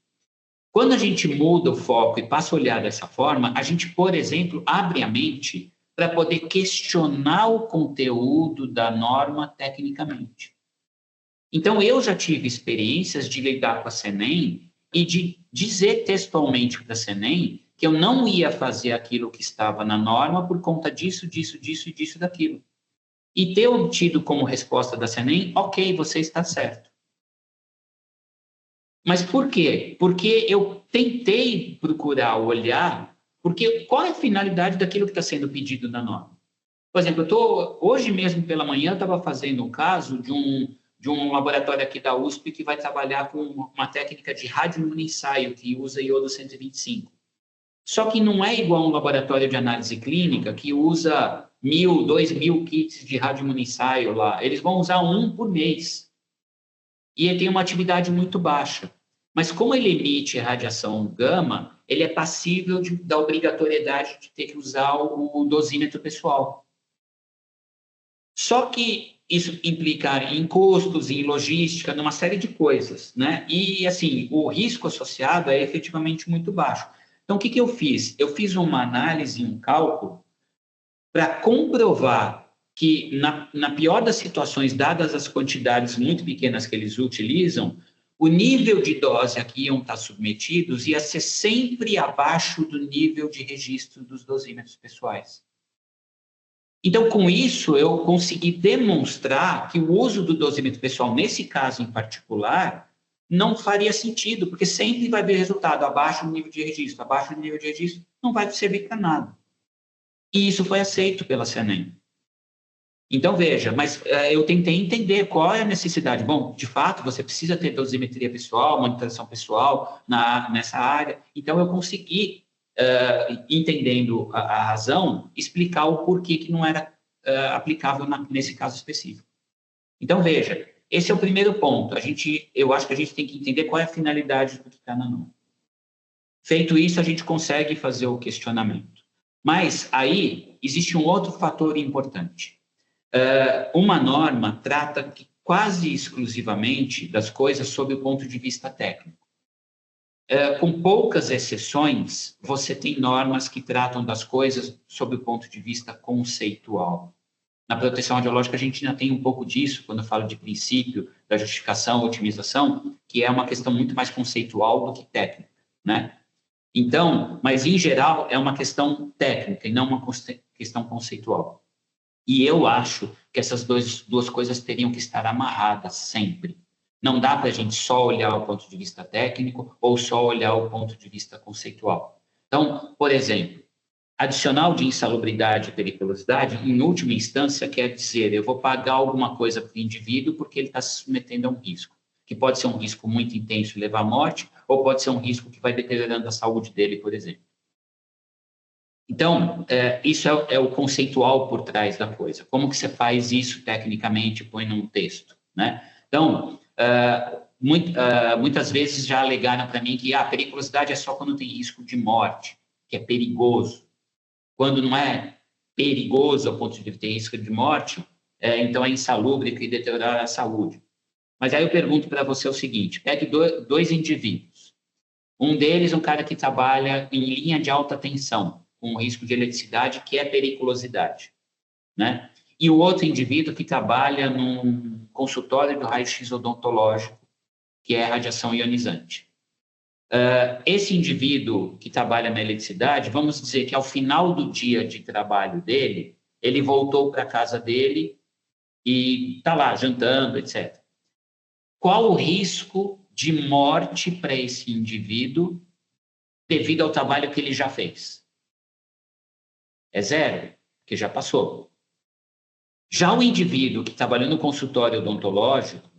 S3: Quando a gente muda o foco e passa a olhar dessa forma, a gente, por exemplo, abre a mente para poder questionar o conteúdo da norma tecnicamente. Então, eu já tive experiências de lidar com a CNEM e de dizer textualmente para a CNEM que eu não ia fazer aquilo que estava na norma por conta disso, disso, disso e disso daquilo. E ter obtido como resposta da CNEM, ok, você está certo. Mas por quê? Porque eu tentei procurar olhar, porque qual é a finalidade daquilo que está sendo pedido na norma? Por exemplo, hoje mesmo pela manhã, eu estava fazendo um caso de um laboratório aqui da USP que vai trabalhar com uma técnica de radioimunoensaio que usa iodo 125. Só que não é igual um laboratório de análise clínica que usa 1.000, 2.000 kits de radioimunoensaio lá. Eles vão usar um por mês. E ele tem uma atividade muito baixa. Mas como ele emite radiação gama, ele é passível da obrigatoriedade de ter que usar o dosímetro pessoal. Só que isso implica em custos, em logística, numa série de coisas, né? E, assim, o risco associado é efetivamente muito baixo. Então, o que eu fiz? Eu fiz uma análise, um cálculo, para comprovar que, na pior das situações, dadas as quantidades muito pequenas que eles utilizam, o nível de dose a que iam estar submetidos ia ser sempre abaixo do nível de registro dos dosímetros pessoais. Então, com isso, eu consegui demonstrar que o uso do dosímetro pessoal, nesse caso em particular, não faria sentido, porque sempre vai haver resultado abaixo do nível de registro. Abaixo do nível de registro não vai servir para nada. E isso foi aceito pela CNEM. Então, veja, mas eu tentei entender qual é a necessidade. Bom, de fato, você precisa ter dosimetria pessoal, monitoração pessoal nessa área. Então, eu consegui, entendendo a razão, explicar o porquê que não era aplicável nesse caso específico. Então, veja, esse é o primeiro ponto. Eu acho que a gente tem que entender qual é a finalidade do que está na norma. Feito isso, a gente consegue fazer o questionamento. Mas aí existe um outro fator importante. Uma norma trata quase exclusivamente das coisas sob o ponto de vista técnico. Com poucas exceções, você tem normas que tratam das coisas sob o ponto de vista conceitual. Na proteção radiológica, a gente ainda tem um pouco disso, quando eu falo de princípio da justificação, otimização, que é uma questão muito mais conceitual do que técnica, né? Então, mas em geral, é uma questão técnica e não uma questão conceitual. E eu acho que essas duas coisas teriam que estar amarradas sempre. Não dá para a gente só olhar o ponto de vista técnico ou só olhar o ponto de vista conceitual. Então, por exemplo, adicional de insalubridade e periculosidade, em última instância, quer dizer, eu vou pagar alguma coisa para o indivíduo porque ele está se submetendo a um risco, que pode ser um risco muito intenso e levar à morte, ou pode ser um risco que vai deteriorando a saúde dele, por exemplo. Então, isso é o conceitual por trás da coisa. Como que você faz isso tecnicamente e põe num texto, né? Então, muitas vezes já alegaram para mim que a periculosidade é só quando tem risco de morte, que é perigoso. Quando não é perigoso ao ponto de ter risco de morte, então é insalubre e deteriorar a saúde. Mas aí eu pergunto para você o seguinte, pegue dois indivíduos. Um deles, um cara que trabalha em linha de alta tensão, com risco de eletricidade, que é periculosidade, né? E o outro indivíduo que trabalha num consultório do raio-x odontológico, que é radiação ionizante. Esse indivíduo que trabalha na eletricidade, vamos dizer que ao final do dia de trabalho dele, ele voltou para a casa dele e está lá jantando, etc. Qual o risco de morte para esse indivíduo devido ao trabalho que ele já fez? É zero, que já passou. Já o indivíduo que trabalhou no consultório odontológico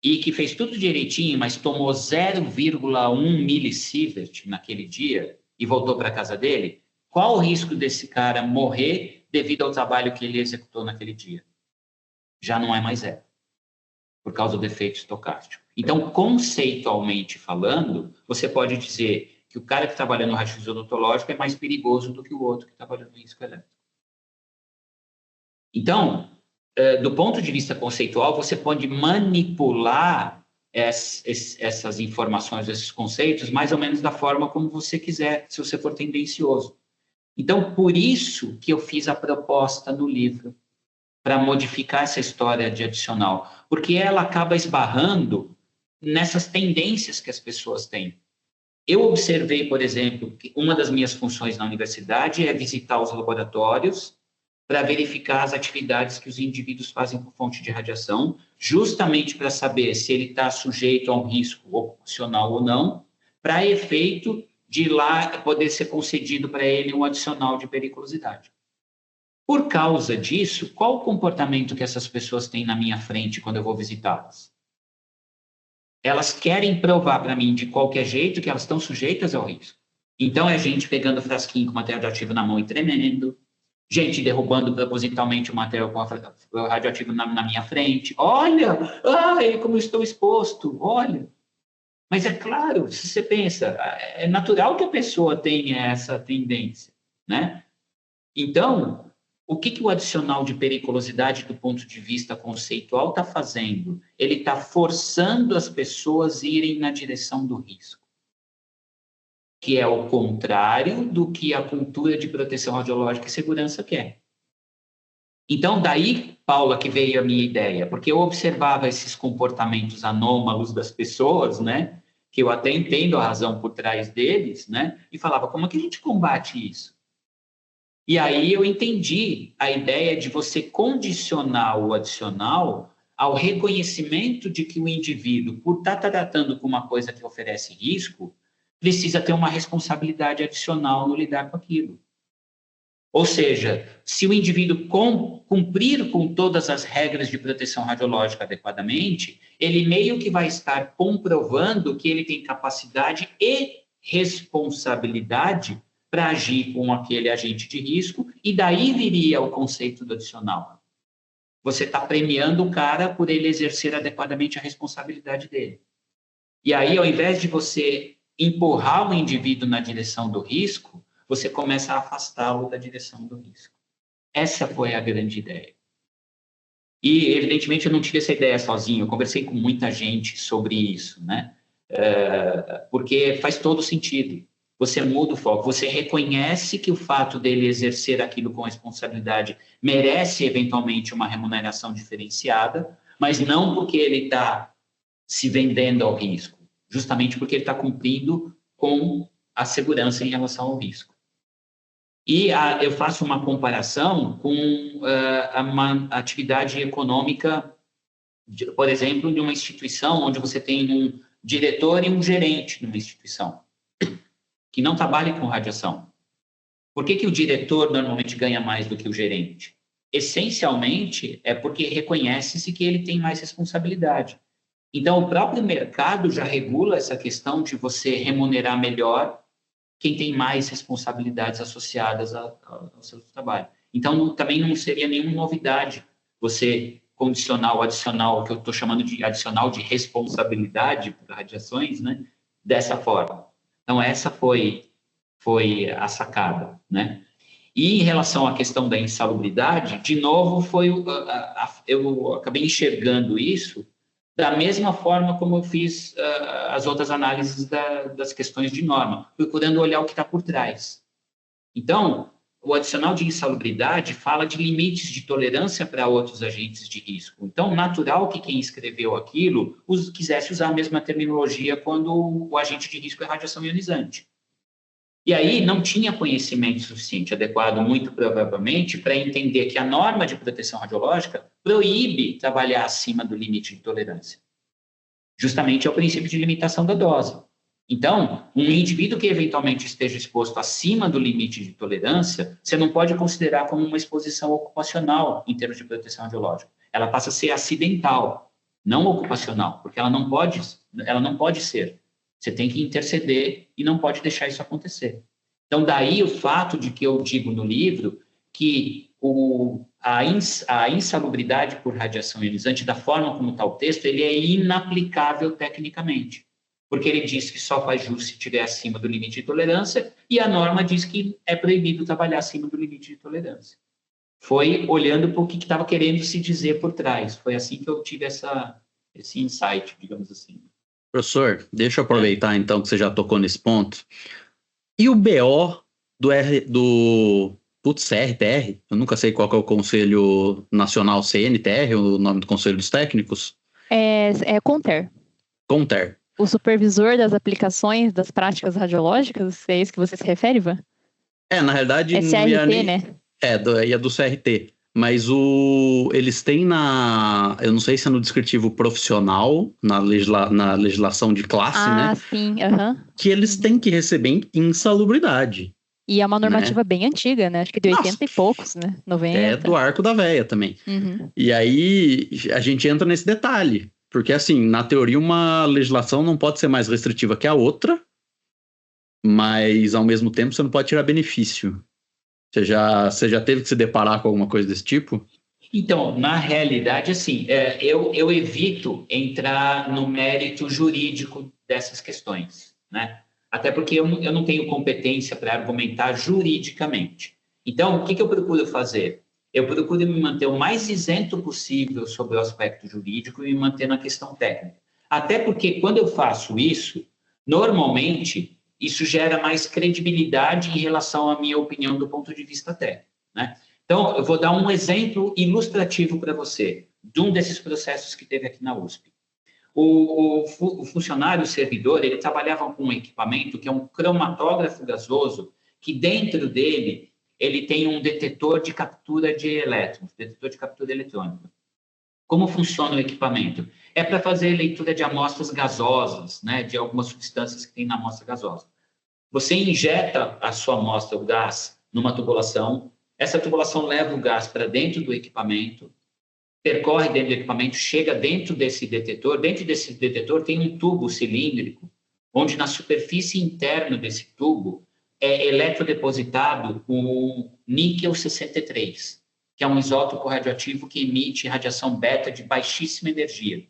S3: e que fez tudo direitinho, mas tomou 0,1 milisievert naquele dia e voltou para a casa dele, qual o risco desse cara morrer devido ao trabalho que ele executou naquele dia? Já não é mais zero, por causa do efeito estocástico. Então, conceitualmente falando, você pode dizer que o cara que trabalha no raio-x odontológico é mais perigoso do que o outro que trabalha no risco elétrico. Então, do ponto de vista conceitual, você pode manipular essas informações, esses conceitos, mais ou menos da forma como você quiser, se você for tendencioso. Então, por isso que eu fiz a proposta no livro, para modificar essa história de adicional, porque ela acaba esbarrando nessas tendências que as pessoas têm. Eu observei, por exemplo, que uma das minhas funções na universidade é visitar os laboratórios para verificar as atividades que os indivíduos fazem por fonte de radiação, justamente para saber se ele está sujeito a um risco ocupacional ou não, para efeito de lá poder ser concedido para ele um adicional de periculosidade. Por causa disso, qual o comportamento que essas pessoas têm na minha frente quando eu vou visitá-las? Elas querem provar para mim de qualquer jeito que elas estão sujeitas ao risco. Então, é gente pegando frasquinho com material radioativo na mão e tremendo, gente derrubando propositalmente o material com radioativo na minha frente. Olha, como eu estou exposto, olha. Mas é claro, se você pensa, é natural que a pessoa tenha essa tendência, né? Então, o que o adicional de periculosidade do ponto de vista conceitual está fazendo? Ele está forçando as pessoas a irem na direção do risco, que é o contrário do que a cultura de proteção radiológica e segurança quer. Então, daí, Paula, que veio a minha ideia, porque eu observava esses comportamentos anômalos das pessoas, né, que eu até entendo a razão por trás deles, né, e falava, como é que a gente combate isso? E aí eu entendi a ideia de você condicionar o adicional ao reconhecimento de que o indivíduo, por estar tratando com uma coisa que oferece risco, precisa ter uma responsabilidade adicional no lidar com aquilo. Ou seja, se o indivíduo cumprir com todas as regras de proteção radiológica adequadamente, ele meio que vai estar comprovando que ele tem capacidade e responsabilidade para agir com aquele agente de risco, e daí viria o conceito do adicional. Você está premiando o cara por ele exercer adequadamente a responsabilidade dele. E aí, ao invés de você empurrar o indivíduo na direção do risco, você começa a afastá-lo da direção do risco. Essa foi a grande ideia. E, evidentemente, eu não tive essa ideia sozinho, eu conversei com muita gente sobre isso, né? Porque faz todo sentido. Você muda o foco, você reconhece que o fato dele exercer aquilo com responsabilidade merece, eventualmente, uma remuneração diferenciada, mas não porque ele está se vendendo ao risco, justamente porque ele está cumprindo com a segurança em relação ao risco. E eu faço uma comparação com uma atividade econômica, por exemplo, de uma instituição onde você tem um diretor e um gerente numa instituição que não trabalha com radiação. Por que o diretor normalmente ganha mais do que o gerente? Essencialmente, é porque reconhece-se que ele tem mais responsabilidade. Então, o próprio mercado já regula essa questão de você remunerar melhor quem tem mais responsabilidades associadas ao seu trabalho. Então, também não seria nenhuma novidade você condicionar o adicional, que eu estou chamando de adicional de responsabilidade para radiações, né, dessa forma. Então, essa foi a sacada, né? E em relação à questão da insalubridade, de novo, eu acabei enxergando isso da mesma forma como eu fiz as outras análises das questões de norma, procurando olhar o que está por trás. Então, o adicional de insalubridade fala de limites de tolerância para outros agentes de risco. Então, natural que quem escreveu aquilo quisesse usar a mesma terminologia quando o agente de risco é radiação ionizante. E aí não tinha conhecimento suficiente adequado, muito provavelmente, para entender que a norma de proteção radiológica proíbe trabalhar acima do limite de tolerância. Justamente é o princípio de limitação da dose. Então, um indivíduo que eventualmente esteja exposto acima do limite de tolerância, você não pode considerar como uma exposição ocupacional em termos de proteção radiológica. Ela passa a ser acidental, não ocupacional, porque ela não pode ser. Você tem que interceder e não pode deixar isso acontecer. Então, daí o fato de que eu digo no livro que a insalubridade por radiação ionizante, da forma como está o texto, ele é inaplicável tecnicamente, porque ele diz que só faz jus se estiver acima do limite de tolerância e a norma diz que é proibido trabalhar acima do limite de tolerância. Foi olhando para o que estava querendo se dizer por trás. Foi assim que eu tive esse insight, digamos assim.
S1: Professor, deixa eu aproveitar então que você já tocou nesse ponto. E o BO do CRTR? Eu nunca sei qual que é o Conselho Nacional CNTR, o nome do Conselho dos Técnicos.
S2: É CONTER.
S1: CONTER.
S2: O supervisor das aplicações das práticas radiológicas, é isso que você se refere, Ivan?
S1: Na realidade...
S2: É CRT, né?
S1: É do CRT. Mas eles têm eu não sei se é no descritivo profissional, na legislação de classe, né?
S2: Ah, sim,
S1: que eles têm que receber insalubridade.
S2: E é uma normativa bem antiga, né? Acho que de 80 e poucos, né? 90.
S1: É do arco da véia também.
S2: Uhum.
S1: E aí a gente entra nesse detalhe. Porque, assim, na teoria, uma legislação não pode ser mais restritiva que a outra, mas, ao mesmo tempo, você não pode tirar benefício. Você já teve que se deparar com alguma coisa desse tipo?
S3: Então, na realidade, assim, eu evito entrar no mérito jurídico dessas questões, né? Até porque eu não tenho competência para argumentar juridicamente. Então, o que eu procuro fazer? Eu procuro me manter o mais isento possível sobre o aspecto jurídico e me manter na questão técnica. Até porque, quando eu faço isso, normalmente, isso gera mais credibilidade em relação à minha opinião do ponto de vista técnico, né? Então, eu vou dar um exemplo ilustrativo para você de um desses processos que teve aqui na USP. O funcionário, o servidor, ele trabalhava com um equipamento que é um cromatógrafo gasoso, que dentro dele ele tem um detetor de captura de elétrons, detetor de captura eletrônica. Como funciona o equipamento? É para fazer leitura de amostras gasosas, né, de algumas substâncias que tem na amostra gasosa. Você injeta a sua amostra, o gás, numa tubulação, Essa tubulação leva o gás para dentro do equipamento, percorre dentro do equipamento, chega dentro desse detetor. Dentro desse detetor tem um tubo cilíndrico, onde na superfície interna desse tubo é eletrodepositado o níquel 63, que é um isótopo radioativo que emite radiação beta de baixíssima energia.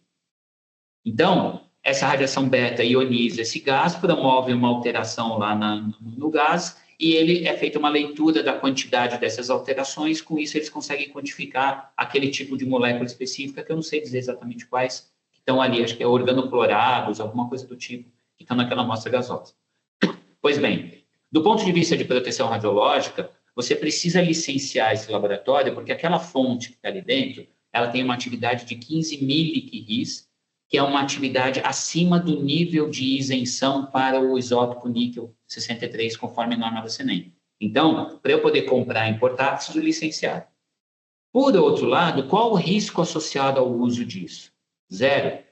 S3: Então, essa radiação beta ioniza esse gás, promove uma alteração lá no gás, e ele é feita uma leitura da quantidade dessas alterações. Com isso, eles conseguem quantificar aquele tipo de molécula específica, que eu não sei dizer exatamente quais, que estão ali, acho que é organoclorados, alguma coisa do tipo, que estão naquela amostra gasosa. Pois bem, do ponto de vista de proteção radiológica, você precisa licenciar esse laboratório, porque aquela fonte que está ali dentro, ela tem uma atividade de 15 miliquirris, que é uma atividade acima do nível de isenção para o isótopo níquel 63, conforme a norma da CNEM. Então, para eu poder comprar e importar, preciso licenciar. Por outro lado, qual o risco associado ao uso disso? Zero.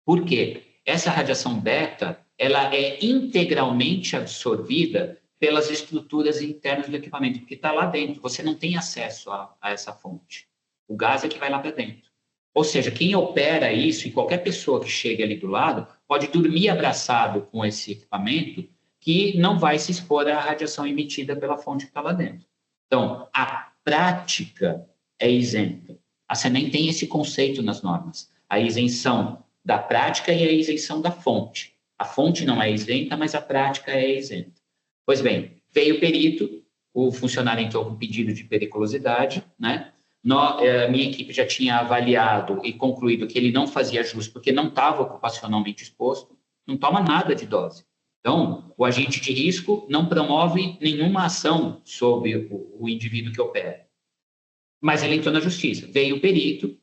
S3: Por quê? Essa radiação beta, ela é integralmente absorvida pelas estruturas internas do equipamento, porque está lá dentro. Você não tem acesso a essa fonte. O gás é que vai lá para dentro. Ou seja, quem opera isso, e qualquer pessoa que chegue ali do lado, pode dormir abraçado com esse equipamento, que não vai se expor à radiação emitida pela fonte que está lá dentro. Então, a prática é isenta. A CNEM tem esse conceito nas normas. A isenção da prática e a isenção da fonte. A fonte não é isenta, mas a prática é isenta. Pois bem, veio o perito, o funcionário entrou com pedido de periculosidade, né? A minha equipe já tinha avaliado e concluído que ele não fazia jus, porque não estava ocupacionalmente exposto, não toma nada de dose. Então, o agente de risco não promove nenhuma ação sobre o indivíduo que opera. Mas ele entrou na justiça. Veio o perito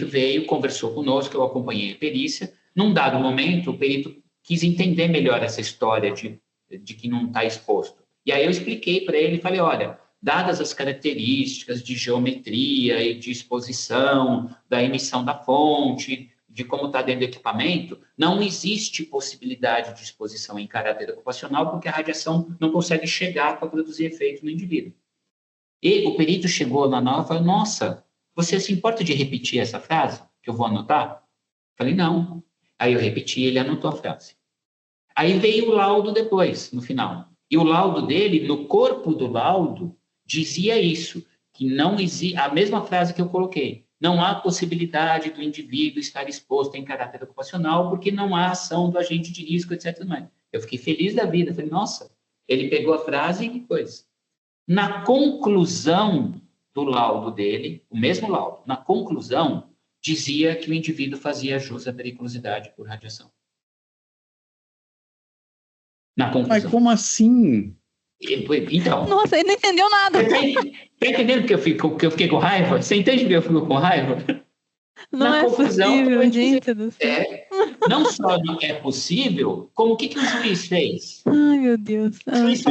S3: veio, conversou conosco, eu acompanhei a perícia. Num dado momento, o perito quis entender melhor essa história de que não está exposto. E aí eu expliquei para ele, falei, olha, dadas as características de geometria e de exposição, da emissão da fonte, de como está dentro do equipamento, não existe possibilidade de exposição em caráter ocupacional, porque a radiação não consegue chegar para produzir efeito no indivíduo. E o perito chegou lá na aula e falou, nossa, você se importa de repetir essa frase, que eu vou anotar? Falei, não. Aí eu repeti e ele anotou a frase. Aí veio o laudo depois, no final. E o laudo dele, no corpo do laudo, dizia isso, que não existe, a mesma frase que eu coloquei, não há possibilidade do indivíduo estar exposto em caráter ocupacional porque não há ação do agente de risco, etc. Eu fiquei feliz da vida, falei, nossa, ele pegou a frase e coisa. Na conclusão do laudo dele, o mesmo laudo, na conclusão, dizia que o indivíduo fazia jus à periculosidade por radiação. Na conclusão.
S1: Mas como assim?
S3: Então,
S2: nossa, ele não entendeu nada.
S3: Está entendendo que eu fiquei com raiva? Você entende que eu fico com raiva?
S2: Não é possível, gente do céu.
S3: Não só não é possível, como o que o juiz fez?
S2: Ai, meu Deus.
S3: O juiz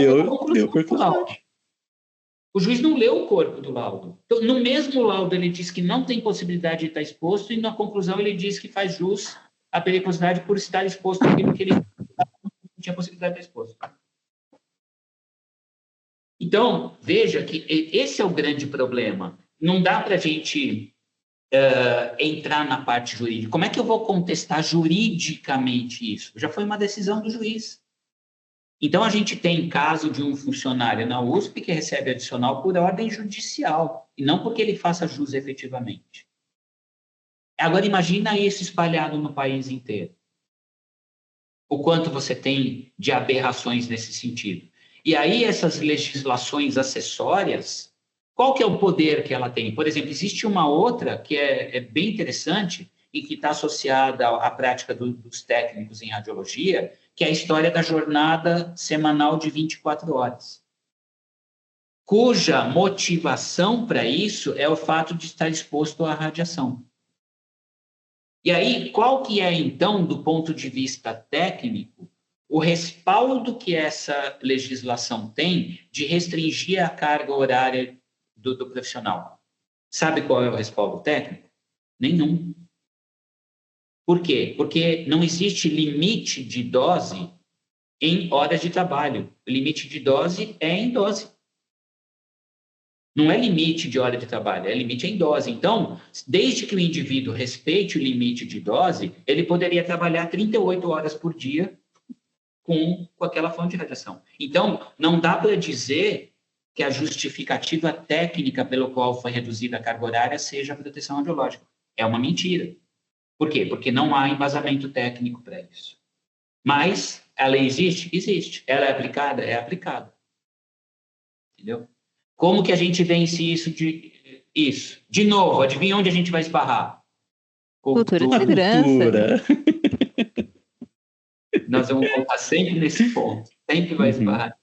S3: O juiz não leu o corpo do laudo. Então, no mesmo laudo, ele diz que não tem possibilidade de estar exposto, e na conclusão ele diz que faz jus à periculosidade por estar exposto àquilo que ele não tinha possibilidade de estar exposto. Então, veja que esse é o grande problema. Não dá para a gente entrar na parte jurídica. Como é que eu vou contestar juridicamente isso? Já foi uma decisão do juiz. Então, a gente tem caso de um funcionário na USP que recebe adicional por ordem judicial, e não porque ele faça jus efetivamente. Agora, imagina isso espalhado no país inteiro. O quanto você tem de aberrações nesse sentido. E aí, essas legislações acessórias, qual que é o poder que ela tem? Por exemplo, existe uma outra que é bem interessante e que está associada à prática dos técnicos em radiologia, que é a história da jornada semanal de 24 horas, cuja motivação para isso é o fato de estar exposto à radiação. E aí, qual que é, então, do ponto de vista técnico, o respaldo que essa legislação tem de restringir a carga horária do profissional? Sabe qual é o respaldo técnico? Nenhum. Por quê? Porque não existe limite de dose em horas de trabalho. O limite de dose é em dose. Não é limite de hora de trabalho, é limite em dose. Então, desde que o indivíduo respeite o limite de dose, ele poderia trabalhar 38 horas por dia com aquela fonte de radiação. Então, não dá para dizer que a justificativa técnica pelo qual foi reduzida a carga horária seja a proteção radiológica. É uma mentira. Por quê? Porque não há embasamento técnico para isso. Mas ela existe? Existe. Ela é aplicada? É aplicada. Entendeu? Como que a gente vence isso? De novo, adivinha onde a gente vai esbarrar?
S2: Cultura de segurança.
S3: Nós vamos voltar sempre nesse ponto. Sempre vai esbarrar.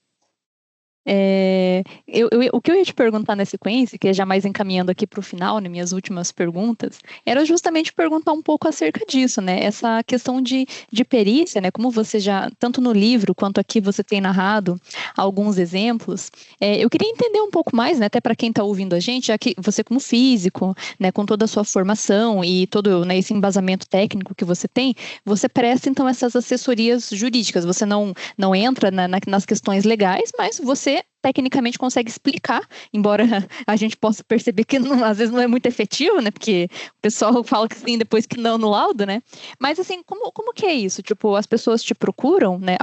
S2: O que eu ia te perguntar na sequência, que é já mais encaminhando aqui para o final, né, minhas últimas perguntas, era justamente perguntar um pouco acerca disso, né, essa questão de perícia, né, como você já, tanto no livro quanto aqui você tem narrado alguns exemplos, eu queria entender um pouco mais, né, até para quem está ouvindo a gente, já que você como físico, né, com toda a sua formação e todo, né, esse embasamento técnico que você tem, você presta então essas assessorias jurídicas, você não entra nas questões legais, mas você tecnicamente consegue explicar, embora a gente possa perceber que às vezes não é muito efetivo, né, porque o pessoal fala que sim, depois que não no laudo, né, mas assim, como que é isso? Tipo, as pessoas te procuram, né,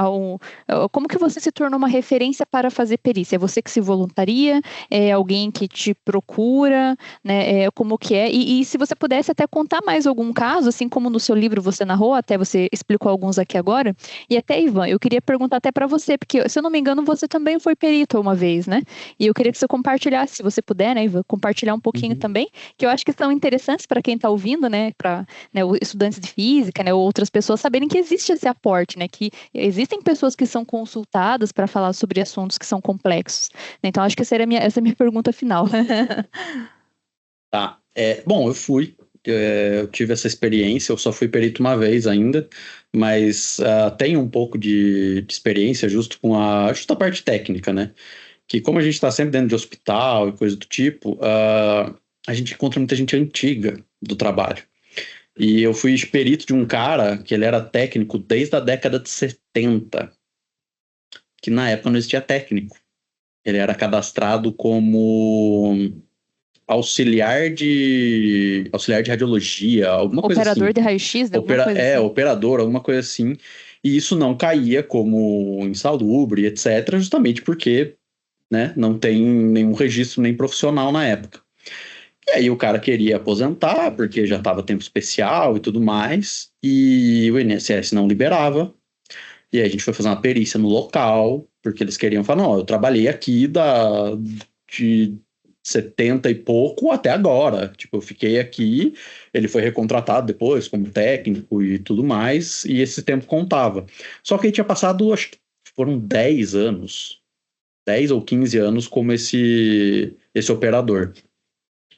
S2: como que você se tornou uma referência para fazer perícia? É você que se voluntaria? É alguém que te procura? Né, como que é? E se você pudesse até contar mais algum caso, assim como no seu livro você narrou, até você explicou alguns aqui agora, e até, Ivan, eu queria perguntar até para você, porque, se eu não me engano, você também foi perito uma vez, né? E eu queria que você compartilhasse, se você puder, né, Ivan, compartilhar um pouquinho também, que eu acho que são interessantes para quem está ouvindo, né, para, né, estudantes de física, né, ou outras pessoas saberem que existe esse aporte, né, que existem pessoas que são consultadas para falar sobre assuntos que são complexos. Então, acho que essa é a minha pergunta final.
S1: Tá. Bom, eu tive essa experiência, eu só fui perito uma vez ainda, mas tenho um pouco de experiência justo com justo a parte técnica, né? Que como a gente está sempre dentro de hospital e coisa do tipo, a gente encontra muita gente antiga do trabalho. E eu fui perito de um cara que ele era técnico desde a década de 70, que na época não existia técnico. Ele era cadastrado como auxiliar de radiologia, alguma coisa assim.
S2: Operador de raio-x, alguma coisa assim.
S1: Operador, alguma coisa assim. E isso não caía como insalubre, etc., justamente porque, né, não tem nenhum registro nem profissional na época. E aí o cara queria aposentar, porque já estava tempo especial e tudo mais, e o INSS não liberava. E aí a gente foi fazer uma perícia no local, porque eles queriam falar, não, eu trabalhei aqui de 70 e pouco até agora. Tipo, eu fiquei aqui, ele foi recontratado depois como técnico e tudo mais, e esse tempo contava. Só que aí tinha passado, acho que foram 10 anos, 10 ou 15 anos como esse operador.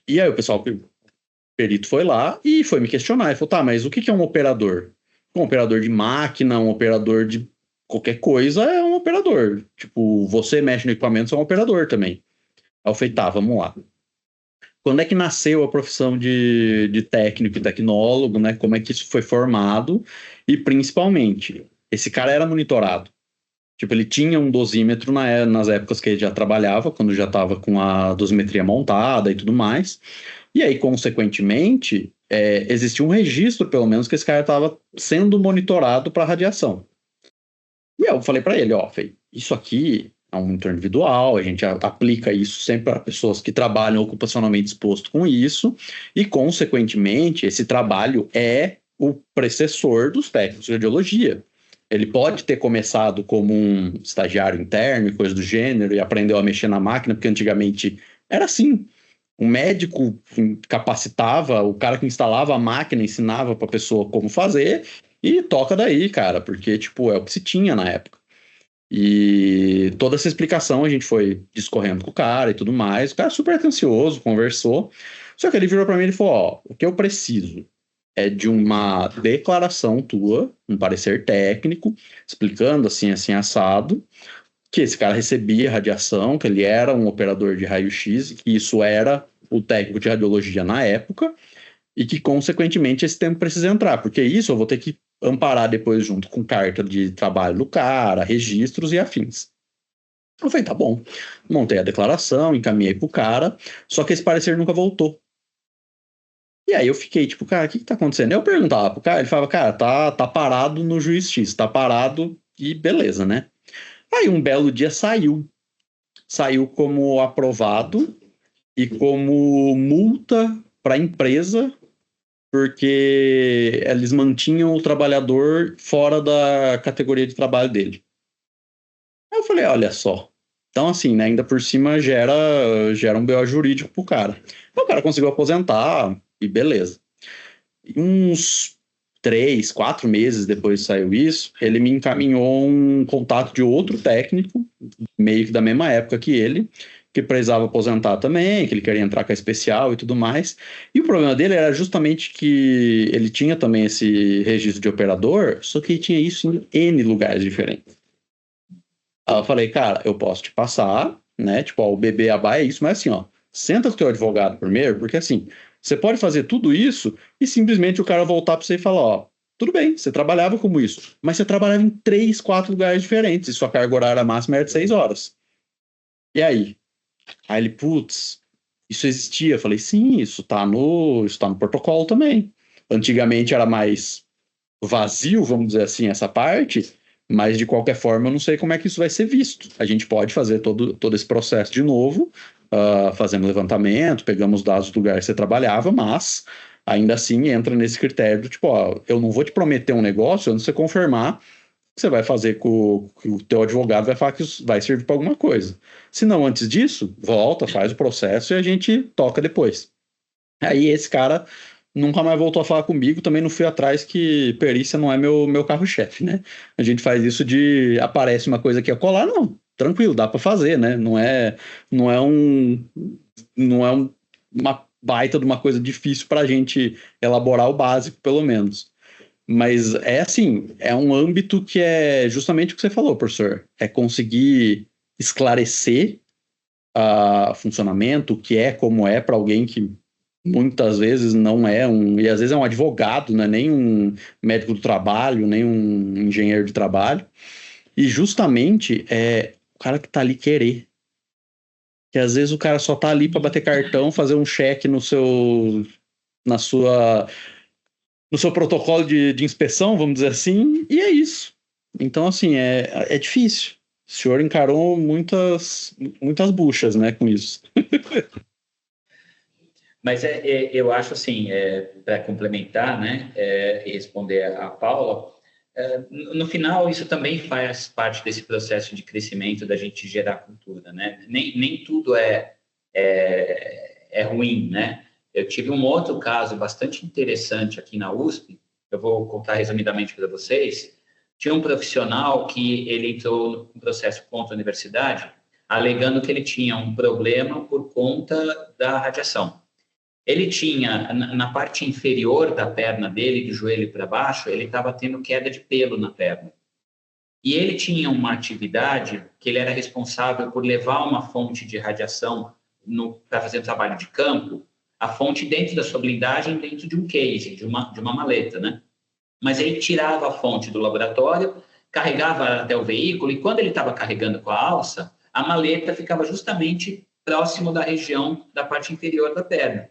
S1: E aí o pessoal, o perito foi lá e foi me questionar, e falou, tá, mas o que é um operador? Um operador de máquina, um operador de qualquer coisa é um operador. Tipo, você mexe no equipamento, você é um operador também. Aí eu falei, tá, vamos lá. Quando é que nasceu a profissão de técnico e tecnólogo, né? Como é que isso foi formado? E, principalmente, esse cara era monitorado. Tipo, ele tinha um dosímetro nas épocas que ele já trabalhava, quando já estava com a dosimetria montada e tudo mais. E aí, consequentemente, existia um registro, pelo menos, que esse cara estava sendo monitorado para radiação. E eu falei para ele, isso aqui é um monitor individual, a gente aplica isso sempre para pessoas que trabalham ocupacionalmente exposto com isso, e, consequentemente, esse trabalho é o precessor dos técnicos de radiologia. Ele pode ter começado como um estagiário interno e coisa do gênero, e aprendeu a mexer na máquina, porque antigamente era assim. Um médico capacitava, o cara que instalava a máquina ensinava para a pessoa como fazer, e toca daí, cara, porque, tipo, é o que se tinha na época. E toda essa explicação a gente foi discorrendo com o cara e tudo mais. O cara super atencioso, conversou. Só que ele virou para mim e falou, o que eu preciso é de uma declaração tua, um parecer técnico, explicando assim, assim, assado, que esse cara recebia radiação, que ele era um operador de raio-x, que isso era o técnico de radiologia na época, e que, consequentemente, esse tempo precisa entrar, porque isso eu vou ter que amparar depois junto com carta de trabalho do cara, registros e afins. Eu falei, tá bom. Montei a declaração, encaminhei pro cara, só que esse parecer nunca voltou. E aí eu fiquei, tipo, cara, o que tá acontecendo? Eu perguntava pro cara, ele falava, cara, tá parado no juiz X, tá parado e beleza, né? Aí um belo dia saiu como aprovado e como multa para a empresa, porque eles mantinham o trabalhador fora da categoria de trabalho dele. Aí eu falei, olha só. Então, assim, né, ainda por cima gera um BO jurídico pro cara. Então, o cara conseguiu aposentar e beleza. E uns 3, 4 meses depois que saiu isso, ele me encaminhou um contato de outro técnico, meio que da mesma época que ele, que precisava aposentar também, que ele queria entrar com a especial e tudo mais. E o problema dele era justamente que ele tinha também esse registro de operador, só que ele tinha isso em N lugares diferentes. Aí eu falei, cara, eu posso te passar, né? Tipo, ó, o BBABA é isso, mas assim, ó, senta com o teu advogado primeiro, porque assim, você pode fazer tudo isso e simplesmente o cara voltar para você e falar, ó, tudo bem, você trabalhava como isso, mas você trabalhava em 3, 4 lugares diferentes e sua carga horária máxima era de 6 horas. E aí? Aí ele, putz, isso existia. Eu falei, sim, isso tá no protocolo também. Antigamente era mais vazio, vamos dizer assim, essa parte, mas de qualquer forma eu não sei como é que isso vai ser visto. A gente pode fazer todo esse processo de novo, fazendo levantamento, pegamos dados do lugar que você trabalhava, mas ainda assim entra nesse critério do tipo, ó, eu não vou te prometer um negócio antes de você confirmar que você vai fazer que o teu advogado vai falar que isso vai servir para alguma coisa. Se não, antes disso, volta, faz o processo e a gente toca depois. Aí esse cara nunca mais voltou a falar comigo, também não fui atrás, que perícia não é meu carro-chefe, né? A gente faz isso de aparece uma coisa aqui a colar, não, tranquilo, dá para fazer, né? Uma baita de uma coisa difícil para a gente elaborar o básico, pelo menos. Mas é assim, é um âmbito que é justamente o que você falou, professor. É conseguir esclarecer o funcionamento, o que é, como é, para alguém que muitas vezes não é e às vezes é um advogado, não é nem um médico do trabalho, nem um engenheiro de trabalho. E justamente é o cara que está ali querer. Que às vezes o cara só está ali para bater cartão, fazer um cheque no seu protocolo de inspeção, vamos dizer assim, e é isso. Então, assim, é difícil. O senhor encarou muitas buchas, né, com isso.
S3: Mas eu acho assim, para complementar, né, e responder a Paula, no final isso também faz parte desse processo de crescimento da gente gerar cultura, né? Nem tudo é ruim, né? Eu tive um outro caso bastante interessante aqui na USP, eu vou contar resumidamente para vocês. Tinha um profissional que ele entrou no processo contra a universidade, alegando que ele tinha um problema por conta da radiação. Ele tinha, na parte inferior da perna dele, do joelho para baixo, ele estava tendo queda de pelo na perna. E ele tinha uma atividade que ele era responsável por levar uma fonte de radiação para fazer um trabalho de campo, a fonte dentro da sua blindagem, dentro de um case, de uma maleta, né? Mas ele tirava a fonte do laboratório, carregava até o veículo, e quando ele estava carregando com a alça, a maleta ficava justamente próximo da região da parte inferior da perna.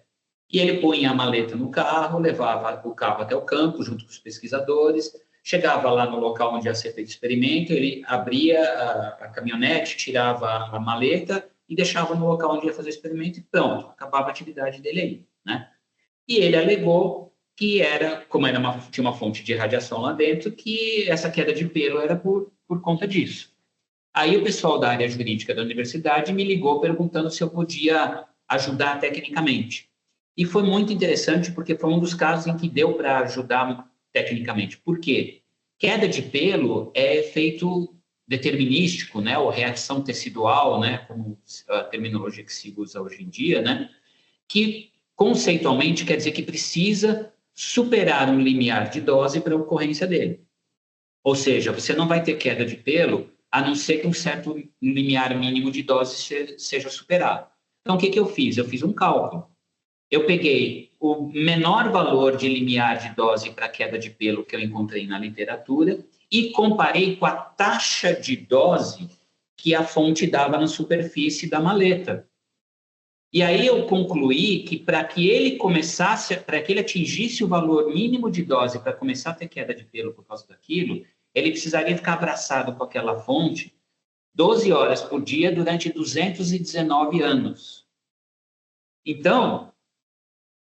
S3: E ele punha a maleta no carro, levava o carro até o campo, junto com os pesquisadores, chegava lá no local onde ia ser feito o experimento, ele abria a caminhonete, tirava a maleta e deixava no local onde ia fazer o experimento e pronto, acabava a atividade dele aí, né? E ele alegou que como tinha uma fonte de radiação lá dentro, que essa queda de pelo era por conta disso. Aí o pessoal da área jurídica da universidade me ligou perguntando se eu podia ajudar tecnicamente. E foi muito interessante porque foi um dos casos em que deu para ajudar tecnicamente. Por quê? Queda de pelo é efeito determinístico, né? Ou reação tecidual, né? Como a terminologia que se usa hoje em dia, né? Que conceitualmente quer dizer que precisa superar um limiar de dose para a ocorrência dele. Ou seja, você não vai ter queda de pelo a não ser que um certo limiar mínimo de dose seja superado. Então, o que eu fiz? Eu fiz um cálculo. Eu peguei o menor valor de limiar de dose para queda de pelo que eu encontrei na literatura e comparei com a taxa de dose que a fonte dava na superfície da maleta. E aí eu concluí que para que ele atingisse o valor mínimo de dose para começar a ter queda de pelo por causa daquilo, ele precisaria ficar abraçado com aquela fonte 12 horas por dia durante 219 anos. Então,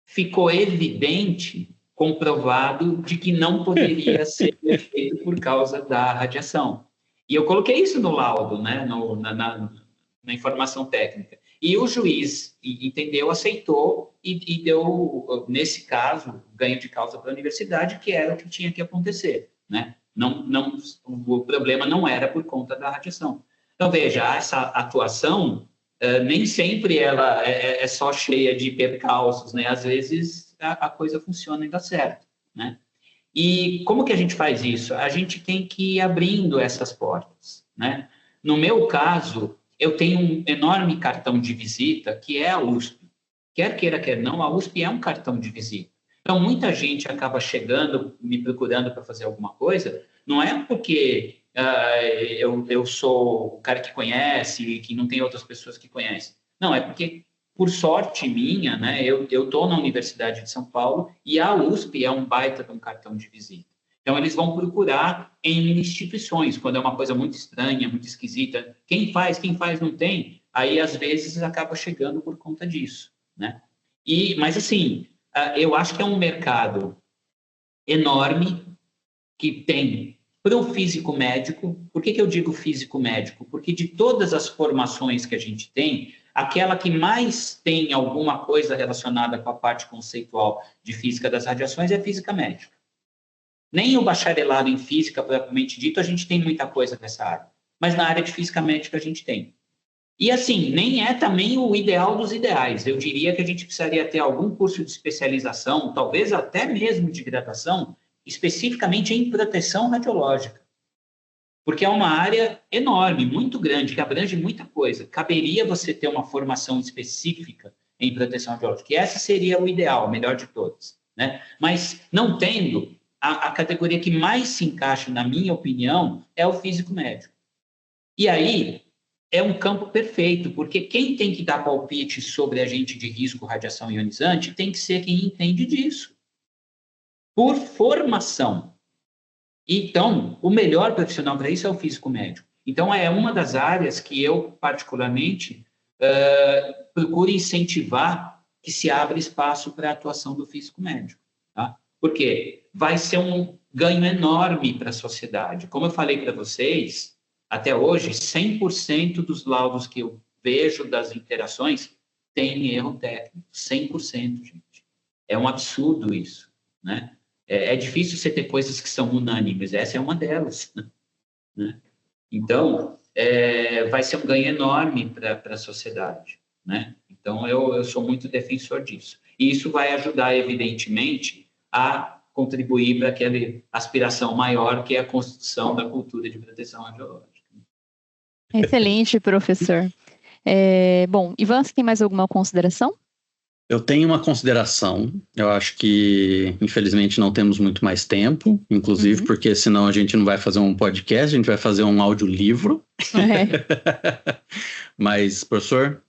S3: ficou evidente, comprovado, de que não poderia ser feito por causa da radiação. E eu coloquei isso no laudo, né, na informação técnica. E o juiz entendeu, aceitou e deu, nesse caso, ganho de causa para a universidade, que era o que tinha que acontecer, né? O problema não era por conta da radiação. Então, veja, essa atuação nem sempre ela é só cheia de percalços, né? Às vezes a coisa funciona e dá certo, né? E como que a gente faz isso? A gente tem que ir abrindo essas portas, né? No meu caso, eu tenho um enorme cartão de visita, que é a USP. Quer queira, quer não, a USP é um cartão de visita. Então, muita gente acaba chegando, me procurando para fazer alguma coisa, não é porque eu sou o cara que conhece, que não tem outras pessoas que conhecem. Não, é porque, por sorte minha, né, eu estou na Universidade de São Paulo e a USP é um baita de um cartão de visita. Então, eles vão procurar em instituições, quando é uma coisa muito estranha, muito esquisita. Quem faz não tem, aí, às vezes, acaba chegando por conta disso, né? Mas, assim, eu acho que é um mercado enorme que tem para o físico médico. Por que eu digo físico médico? Porque de todas as formações que a gente tem, aquela que mais tem alguma coisa relacionada com a parte conceitual de física das radiações é a física médica. Nem o bacharelado em física, propriamente dito, a gente tem muita coisa nessa área. Mas na área de física médica a gente tem. E assim, nem é também o ideal dos ideais. Eu diria que a gente precisaria ter algum curso de especialização, talvez até mesmo de graduação, especificamente em proteção radiológica. Porque é uma área enorme, muito grande, que abrange muita coisa. Caberia você ter uma formação específica em proteção radiológica. E essa seria o ideal, o melhor de todos, né? Mas não tendo, a categoria que mais se encaixa, na minha opinião, é o físico médico. E aí é um campo perfeito, porque quem tem que dar palpite sobre agente de risco radiação ionizante tem que ser quem entende disso, por formação. Então, o melhor profissional para isso é o físico médico. Então, é uma das áreas que eu, particularmente, procuro incentivar que se abra espaço para a atuação do físico médico. Tá? Porque vai ser um ganho enorme para a sociedade. Como eu falei para vocês, até hoje, 100% dos laudos que eu vejo das interações tem erro técnico. 100%, gente. É um absurdo isso, né? É difícil você ter coisas que são unânimes. Essa é uma delas, né? Então, vai ser um ganho enorme para a sociedade, né? Então, eu sou muito defensor disso. E isso vai ajudar, evidentemente, a contribuir para aquela aspiração maior, que é a construção da cultura de proteção radiológica.
S2: Excelente, professor. Bom, Ivan, você tem mais alguma consideração?
S1: Eu tenho uma consideração. Eu acho que, infelizmente, não temos muito mais tempo, inclusive porque senão a gente não vai fazer um podcast, a gente vai fazer um audiolivro. Mas, professor,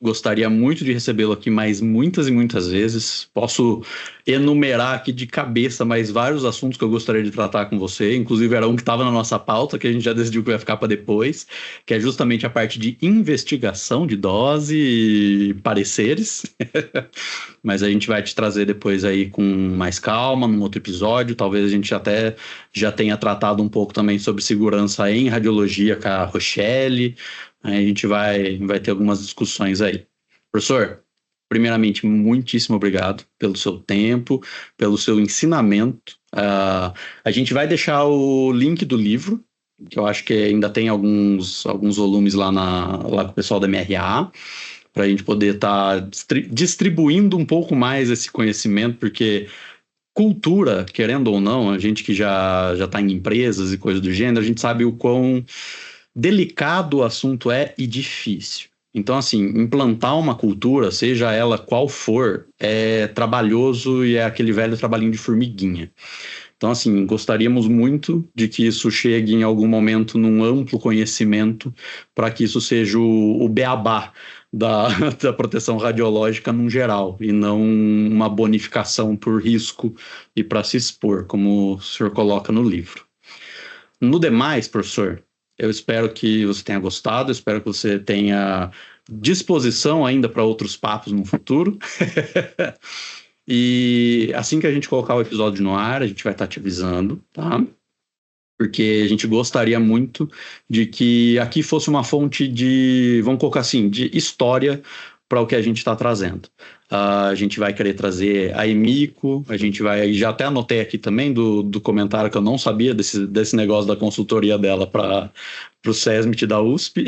S1: gostaria muito de recebê-lo aqui mais muitas e muitas vezes. Posso enumerar aqui de cabeça mais vários assuntos que eu gostaria de tratar com você. Inclusive era um que estava na nossa pauta, que a gente já decidiu que vai ficar para depois, que é justamente a parte de investigação de dose e pareceres. Mas a gente vai te trazer depois aí com mais calma, num outro episódio. Talvez a gente até já tenha tratado um pouco também sobre segurança em radiologia com a Rochelle. A gente vai ter algumas discussões aí. Professor, primeiramente, muitíssimo obrigado pelo seu tempo, pelo seu ensinamento. A gente vai deixar o link do livro, que eu acho que ainda tem alguns volumes lá com o pessoal da MRA, para a gente poder estar distribuindo um pouco mais esse conhecimento, porque cultura, querendo ou não, a gente que já está em empresas e coisas do gênero, a gente sabe o quão delicado o assunto é e difícil. Então, assim, implantar uma cultura, seja ela qual for, é trabalhoso e é aquele velho trabalhinho de formiguinha. Então, assim, gostaríamos muito de que isso chegue em algum momento num amplo conhecimento, para que isso seja o beabá da proteção radiológica num geral, e não uma bonificação por risco e para se expor, como o senhor coloca no livro. No demais, professor, eu espero que você tenha gostado, espero que você tenha disposição ainda para outros papos no futuro. E assim que a gente colocar o episódio no ar, a gente vai estar te avisando, tá? Porque a gente gostaria muito de que aqui fosse uma fonte de, vamos colocar assim, de história para o que a gente está trazendo. A gente vai querer trazer a Emico, a gente vai, já até anotei aqui também do comentário que eu não sabia desse negócio da consultoria dela para o SESMIT da USP,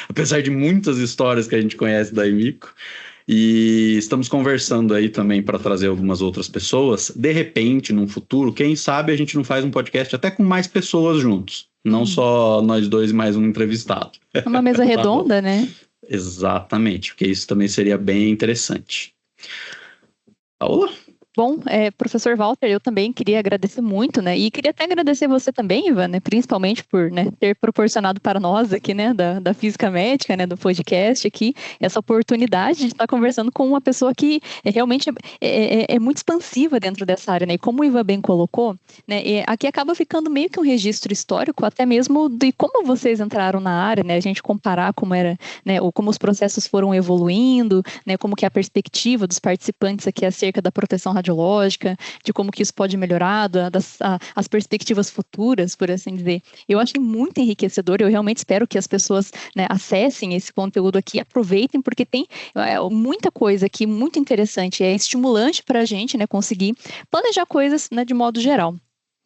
S1: apesar de muitas histórias que a gente conhece da Emico. E estamos conversando aí também para trazer algumas outras pessoas. De repente, num futuro, quem sabe a gente não faz um podcast até com mais pessoas juntos. Não só nós dois e mais um entrevistado.
S2: Uma mesa redonda, né?
S1: Exatamente, porque isso também seria bem interessante. Paola?
S2: Bom, professor Walter, eu também queria agradecer muito, né, e queria até agradecer você também, Ivan, né, principalmente por, né, ter proporcionado para nós aqui, né, da Física Médica, né, do podcast aqui, essa oportunidade de estar conversando com uma pessoa que realmente é muito expansiva dentro dessa área, né, e como o Ivan bem colocou, né, aqui acaba ficando meio que um registro histórico, até mesmo de como vocês entraram na área, né, a gente comparar como era, né, ou como os processos foram evoluindo, né, como que é a perspectiva dos participantes aqui acerca da proteção radiológica, de como que isso pode melhorar, as perspectivas futuras, por assim dizer. Eu achei muito enriquecedor, eu realmente espero que as pessoas, né, acessem esse conteúdo aqui, aproveitem, porque tem muita coisa aqui, muito interessante, é estimulante para a gente, né, conseguir planejar coisas, né, de modo geral.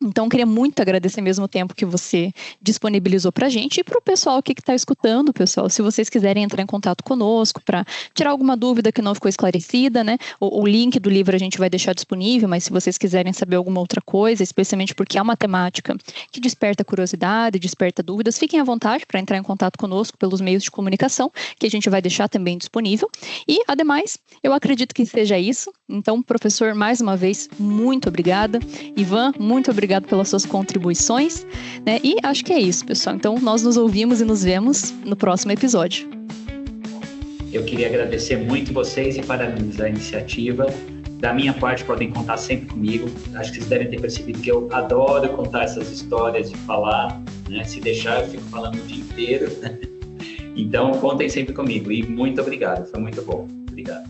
S2: Então, queria muito agradecer mesmo o tempo que você disponibilizou para a gente e para o pessoal aqui que está escutando, pessoal. Se vocês quiserem entrar em contato conosco para tirar alguma dúvida que não ficou esclarecida, né? O link do livro a gente vai deixar disponível, mas se vocês quiserem saber alguma outra coisa, especialmente porque é uma temática que desperta curiosidade, desperta dúvidas, fiquem à vontade para entrar em contato conosco pelos meios de comunicação, que a gente vai deixar também disponível. E, ademais, eu acredito que seja isso. Então, professor, mais uma vez, muito obrigada. Ivan, muito obrigado pelas suas contribuições, né? E acho que é isso, pessoal. Então, nós nos ouvimos e nos vemos no próximo episódio.
S3: Eu queria agradecer muito vocês e parabenizar a iniciativa. Da minha parte, podem contar sempre comigo. Acho que vocês devem ter percebido que eu adoro contar essas histórias e falar, né? Se deixar, eu fico falando o dia inteiro. Então, contem sempre comigo. E muito obrigado. Foi muito bom. Obrigado.